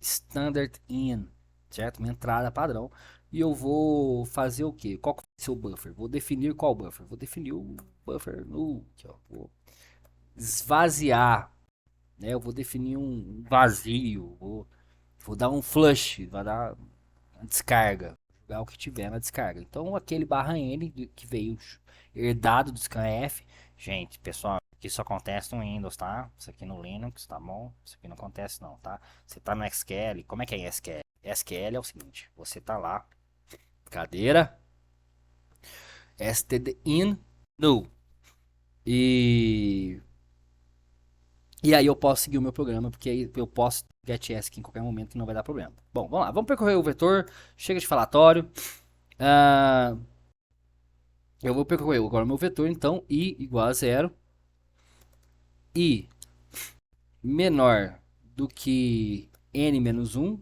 Standard in, certo? Minha entrada padrão. E eu vou fazer o que? Qual que vai ser o buffer? Vou definir qual buffer? Vou definir o buffer null. Aqui, ó. Vou esvaziar, né? Eu vou definir um vazio. Vou dar um flush, vai dar uma descarga. Jogar o que tiver na descarga. Então aquele /n que veio herdado do scanf. Gente, pessoal, isso acontece no Windows, tá? Isso aqui no Linux, tá bom? Isso aqui não acontece não, tá? Você tá no SQL, como é que é SQL? SQL é o seguinte, você tá lá, cadeira, stdin null. E aí eu posso seguir o meu programa, porque aí eu posso getS aqui em qualquer momento que não vai dar problema. Bom, vamos lá, vamos percorrer o vetor, chega de falatório. Eu vou percorrer agora o meu vetor, então, i igual a 0. I menor do que n menos 1.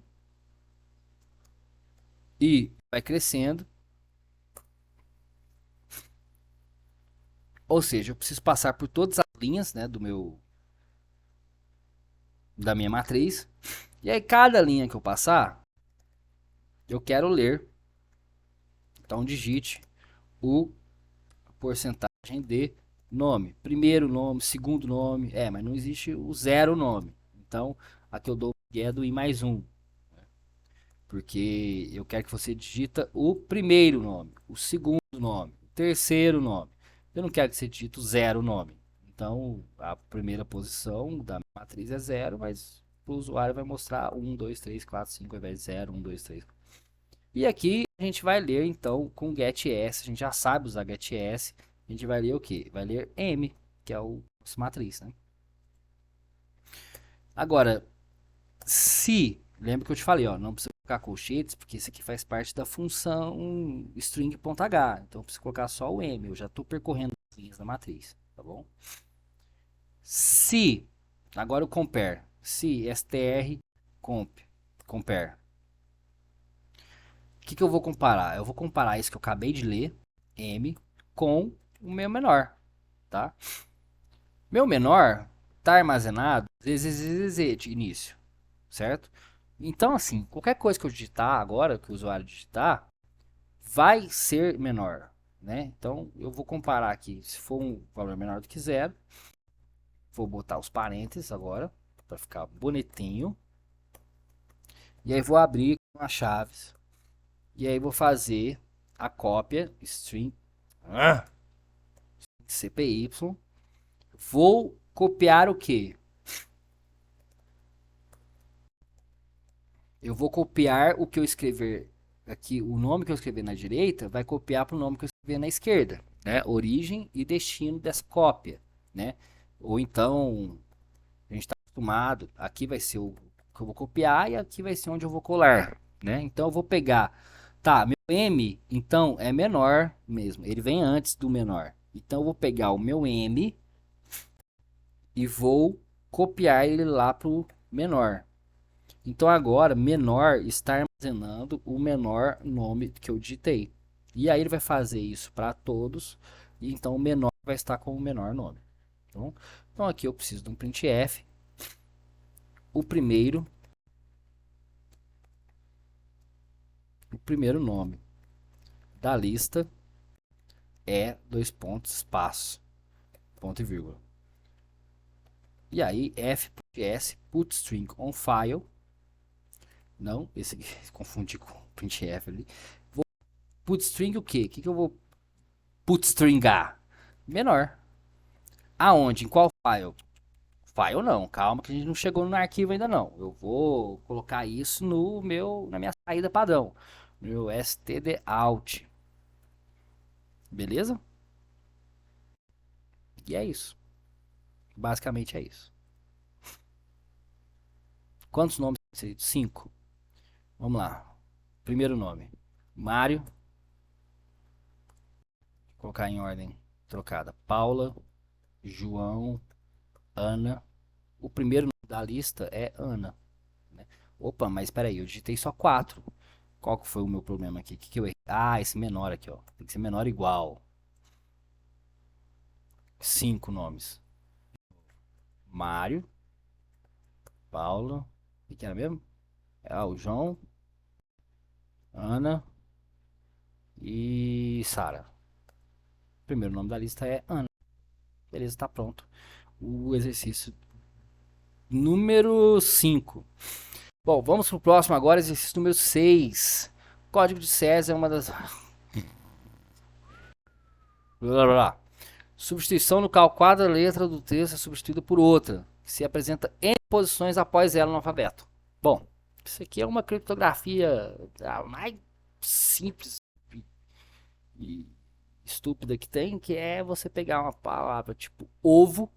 E vai crescendo. Ou seja, eu preciso passar por todas as linhas, né, da minha matriz. E aí cada linha que eu passar, eu quero ler. Então digite o porcentagem de nome. Primeiro nome, segundo nome. Mas não existe o zero nome. Então aqui eu dou o do i mais 1. Porque eu quero que você digita o primeiro nome, o segundo nome, o terceiro nome. Eu não quero que você digite o zero nome. Então, a primeira posição da matriz é 0, mas o usuário vai mostrar 1, 2, 3, 4, 5 ao invés de 0, 1, 2, 3. E aqui a gente vai ler então com getS, a gente já sabe usar getS, a gente vai ler o que? Vai ler M, que é o matriz, né? Agora, se, lembra que eu te falei, ó, não precisa colocar colchetes, porque isso aqui faz parte da função string.h, então eu preciso colocar só o M, eu já estou percorrendo as linhas da matriz, tá bom? Se, agora o compare, se str compare, o que eu vou comparar? Eu vou comparar isso que eu acabei de ler, M, com o meu menor, tá? Meu menor está armazenado zzz de início, certo? Então, assim, qualquer coisa que eu digitar agora, que o usuário digitar, vai ser menor, né? Então, eu vou comparar aqui, se for um valor menor do que zero, vou botar os parênteses agora, para ficar bonitinho. E aí vou abrir com as chaves. E aí vou fazer a cópia string cpy. Vou copiar o que? Eu vou copiar o que eu escrever aqui, o nome que eu escrever na direita, vai copiar para o nome que eu escrever na esquerda, né? Origem e destino dessa cópia, né? Ou então, a gente está acostumado, aqui vai ser o que eu vou copiar e aqui vai ser onde eu vou colar, né? Então eu vou pegar, tá, meu M, então é menor mesmo, ele vem antes do menor. Então eu vou pegar o meu M e vou copiar ele lá para o menor. Então agora menor está armazenando o menor nome que eu digitei. E aí ele vai fazer isso para todos. E então o menor vai estar com o menor nome. Tá bom? Então aqui eu preciso de um printf. O primeiro nome da lista é dois pontos, espaço, ponto e vírgula. E aí f.s putString on file. Não, esse aqui confundi com printf ali. Vou putString o quê? O que eu vou putstringar? Menor. Aonde? Em qual file? File não, calma que a gente não chegou no arquivo ainda não. Eu vou colocar isso na minha saída padrão, meu stdout, beleza? E é isso. Basicamente é isso. Quantos nomes? 5. Vamos lá. Primeiro nome, Mário. Vou colocar em ordem trocada. Paula, João, Ana. O primeiro nome da lista é Ana, né? Opa, mas espera aí, eu digitei só 4. Qual que foi o meu problema aqui? O que eu errei? Ah, esse menor aqui, ó. Tem que ser menor igual. 5 nomes. Mário, Paula, o que era mesmo? Ah, o João, Ana e Sara. O primeiro nome da lista é Ana. Beleza, tá pronto. O exercício número 5. Bom, vamos pro próximo agora, exercício número 6. Código de César é uma das... Blá, blá, blá. Substituição no qual cada letra do texto é substituída por outra, que se apresenta em posições após ela no alfabeto. Bom, isso aqui é uma criptografia a mais simples e estúpida que tem, que é você pegar uma palavra tipo ovo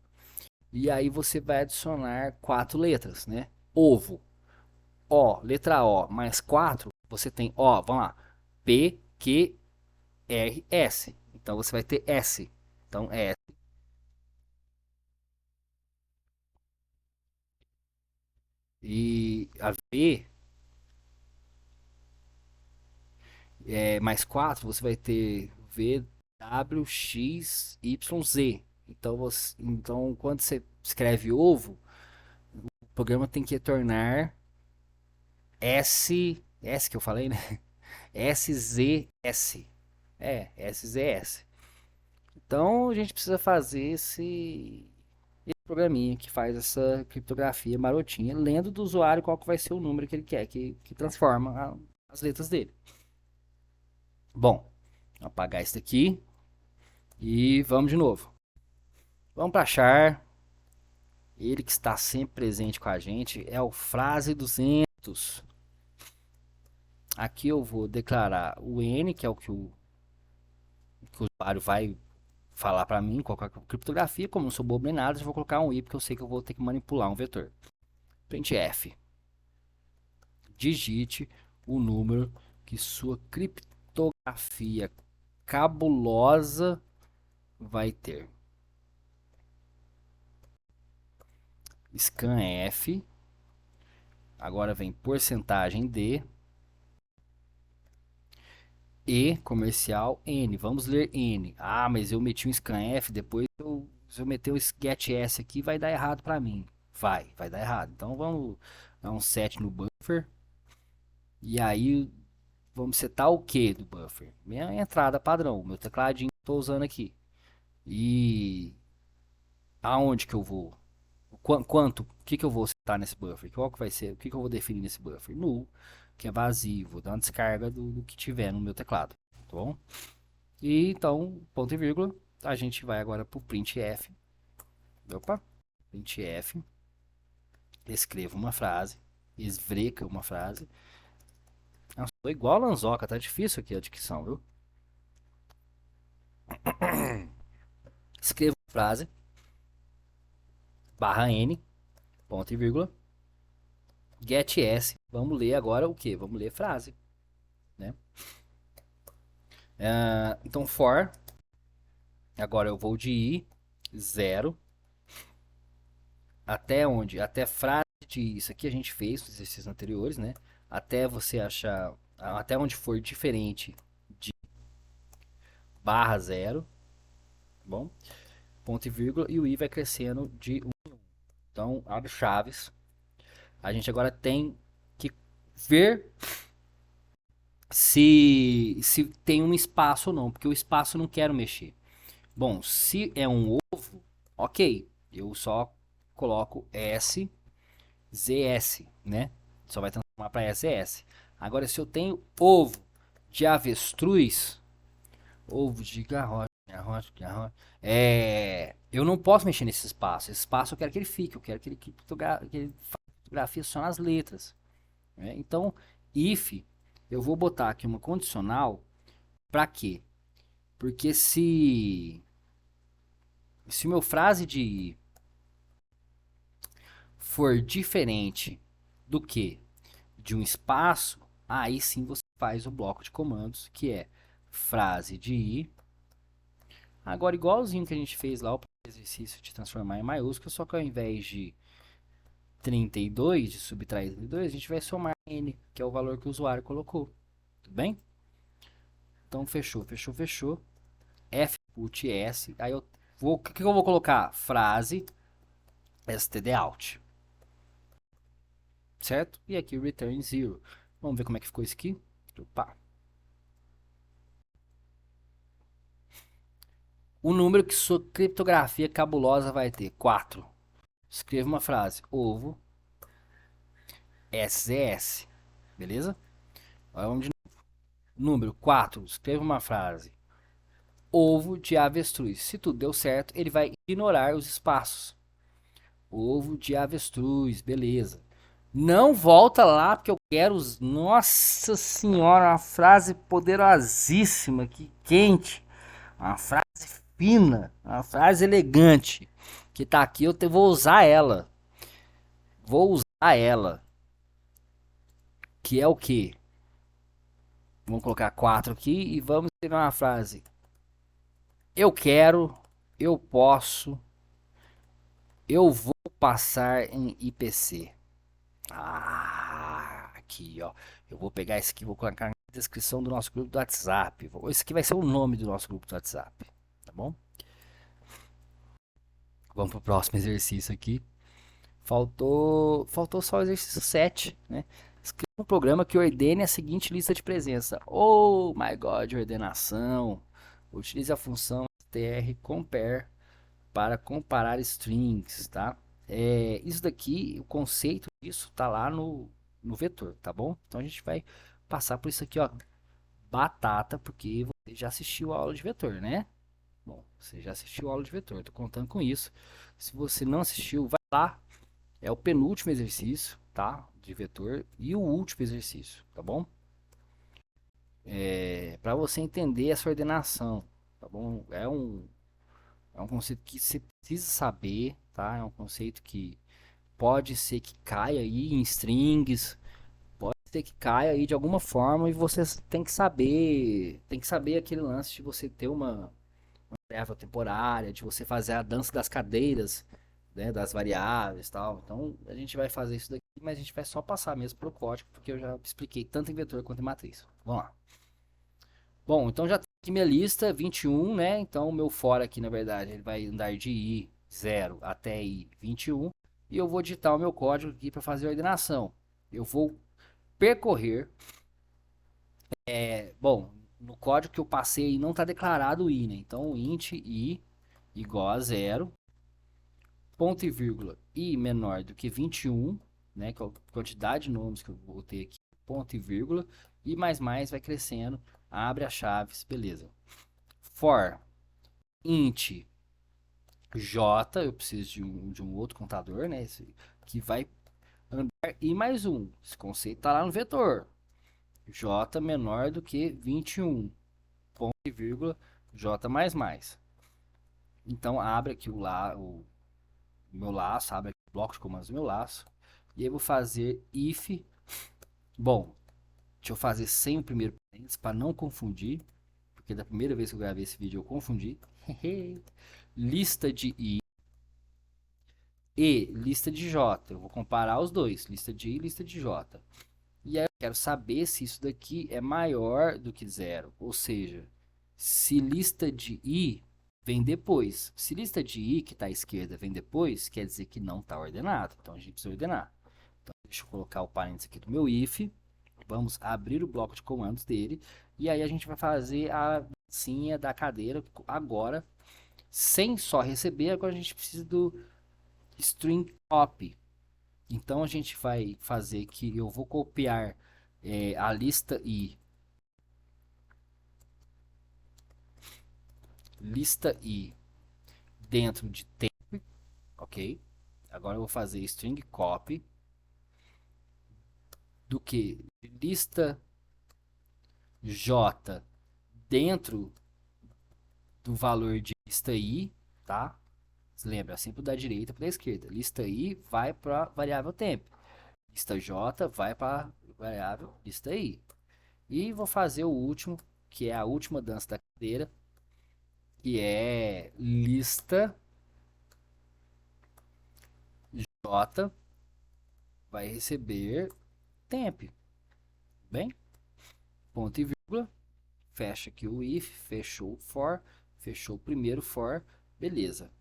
e aí você vai adicionar 4 letras, né? Ovo, O, letra O mais 4, você tem O, vamos lá, P, Q, R, S. Então você vai ter S. Então é e a V mais 4, você vai ter V, W, X, Y, Z. Então quando você escreve ovo, o programa tem que retornar S que eu falei, né? SZS. SZS. Então a gente precisa fazer esse programinha que faz essa criptografia marotinha, lendo do usuário qual que vai ser o número que ele quer, que transforma as letras dele. Bom, vou apagar isso daqui e vamos de novo. Vamos para char. Ele que está sempre presente com a gente é o frase 200. Aqui eu vou declarar o N, que é o que o usuário vai falar para mim, qual é a criptografia. Como não sou bobo nem nada, eu vou colocar um I, porque eu sei que eu vou ter que manipular um vetor. Printf. Digite o número que sua criptografia cabulosa vai ter. Scanf. Agora vem porcentagem D. E comercial N. Vamos ler N. Ah, mas eu meti um scanf, depois se eu meter o getS aqui vai dar errado para mim. Vai dar errado. Então vamos dar um set no buffer. E aí vamos setar o que do buffer? Minha entrada padrão, meu tecladinho que estou usando aqui. E aonde que eu vou? Quanto? O que que eu vou setar nesse buffer? Qual que vai ser? O que que eu vou definir nesse buffer? Null, que é vazio. Vou dar uma descarga do que tiver no meu teclado. Tá bom? E então, ponto e vírgula, a gente vai agora para o printf. Opa, printf, escreva uma frase, esvreca uma frase. Nossa, tô igual a Lanzoca, tá difícil aqui a dicção, viu? Escreva uma frase, barra n, ponto e vírgula, get s. Vamos ler agora o que? Vamos ler frase, né? Então for, agora eu vou de i, 0, Até onde? Até frase de isso aqui a gente fez nos exercícios anteriores, né? Até você achar, até onde for diferente de barra zero, tá bom? Ponto e vírgula, e o i vai crescendo de 1 em 1. Então, abre chaves. A gente agora tem que ver se tem um espaço ou não, porque o espaço eu não quero mexer. Bom, se é um ovo, ok, eu só coloco S, ZS, né? Só vai transformar para SS. Agora, se eu tenho ovo de avestruz, ovo de garrote, eu não posso mexer nesse espaço. Esse espaço eu quero que ele fique, eu quero que ele fotografie só as letras. Né? Então, if, eu vou botar aqui uma condicional para quê? Porque se o meu frase de i for diferente do que de um espaço, aí sim você faz o bloco de comandos, que é frase de i. Agora, igualzinho que a gente fez lá, o exercício de transformar em maiúsculo, só que ao invés de 32, de subtrair 32, a gente vai somar n, que é o valor que o usuário colocou. Tudo bem? Então, fechou, fechou, fechou. F put S. Aí eu vou, o que eu vou colocar? Frase stdout. Certo? E aqui return 0. Vamos ver como é que ficou isso aqui. Opa. O número que sua criptografia cabulosa vai ter. 4. Escreva uma frase. Ovo SZS. Beleza? Vamos de novo. Número 4. Escreva uma frase. Ovo de avestruz. Se tudo deu certo, ele vai ignorar os espaços. Ovo de avestruz. Beleza. Não volta lá porque eu quero os... Nossa senhora, uma frase poderosíssima aqui, quente. Uma frase fina, uma frase elegante. Que tá aqui, vou usar ela. Vou usar ela. Que é o quê? Vamos colocar 4 aqui e vamos escrever uma frase. Eu quero, eu posso, eu vou passar em IPC. Aqui, ó. Eu vou pegar esse aqui, vou colocar na descrição do nosso grupo do WhatsApp. Esse aqui vai ser o nome do nosso grupo do WhatsApp, tá bom? Vamos pro próximo exercício aqui. Faltou só o exercício 7, né? Escreva um programa que ordene a seguinte lista de presença. Oh my god, ordenação. Utilize a função strCompare para comparar strings, tá? Isso daqui, o conceito disso tá lá no vetor, tá bom? Então a gente vai passar por isso aqui, ó, batata, porque você já assistiu a aula de vetor, né? Bom, você já assistiu a aula de vetor, tô contando com isso. Se você não assistiu, vai lá. É o penúltimo exercício, tá? De vetor e o último exercício, tá bom? Para você entender essa ordenação, tá bom? É um conceito que você precisa saber, tá? É um conceito que pode ser que caia aí em strings, pode ser que caia aí de alguma forma e você tem que saber aquele lance de você ter uma reserva temporária, de você fazer a dança das cadeiras, né, das variáveis e tal. Então a gente vai fazer isso daqui, mas a gente vai só passar mesmo pro código, porque eu já expliquei tanto em vetor quanto em matriz. Vamos lá. Bom, então já tem aqui minha lista, 21, né? Então o meu for aqui, na verdade, ele vai andar de i0 até i21. E eu vou digitar o meu código aqui para fazer a ordenação. Eu vou percorrer. Bom, no código que eu passei não está declarado o i, né? Então int i igual a 0, ponto e vírgula i menor do que 21, né? Que é a quantidade de nomes que eu vou ter aqui. Ponto e vírgula. E mais vai crescendo. Abre as chaves, beleza. For int j, eu preciso de um outro contador, né? Que vai andar i mais 1. Esse conceito está lá no vetor. J menor do que 21. Ponto e vírgula j mais mais. Então abre aqui o meu laço, abre aqui o bloco de comandos do meu laço. E aí eu vou fazer if. Bom, deixa eu fazer sem o primeiro parênteses para não confundir. Porque da primeira vez que eu gravei esse vídeo eu confundi. Lista de i e lista de J. Eu vou comparar os dois, lista de I e lista de J. E aí eu quero saber se isso daqui é maior do que zero. Ou seja, se lista de I vem depois. Se lista de I que está à esquerda vem depois, quer dizer que não está ordenado. Então a gente precisa ordenar. Então deixa eu colocar o parênteses aqui do meu if. Vamos abrir o bloco de comandos dele. E aí a gente vai fazer a senha da cadeira agora. Sem só receber, agora a gente precisa do string copy. Então a gente vai fazer que eu vou copiar a lista i dentro de tempo, ok? Agora eu vou fazer string copy do que lista j dentro do valor de lista i, tá? Você lembra, sempre da direita para a esquerda. Lista i vai para variável tempo. Lista j vai para variável lista i. E vou fazer o último, que é a última dança da cadeira, que é lista j vai receber temp, bem? Ponto e vírgula, fecha aqui o if, fechou o for, fechou o primeiro for, beleza.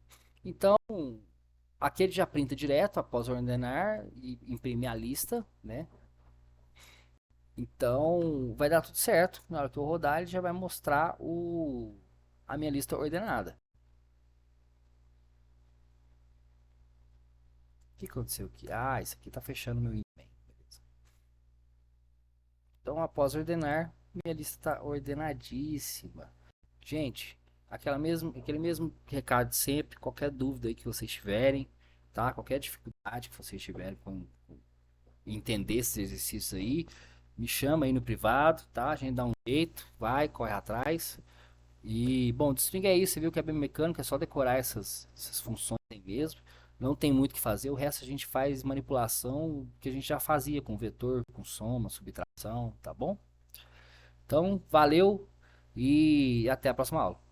Então, aqui ele já printa direto após ordenar e imprime a lista, né? Então, vai dar tudo certo. Na hora que eu rodar, ele já vai mostrar a minha lista ordenada. O que aconteceu aqui? Ah, isso aqui tá fechando meu e-mail. Beleza. Então, após ordenar, minha lista está ordenadíssima. Gente, aquele mesmo recado de sempre, qualquer dúvida aí que vocês tiverem, tá? Qualquer dificuldade que vocês tiverem com entender esses exercícios aí, me chama aí no privado, tá? A gente dá um jeito, vai, corre atrás. E, bom, de string é isso, você viu que é bem mecânico, é só decorar essas funções aí mesmo. Não tem muito o que fazer, o resto a gente faz manipulação que a gente já fazia com vetor, com soma, subtração, tá bom? Então, valeu e até a próxima aula.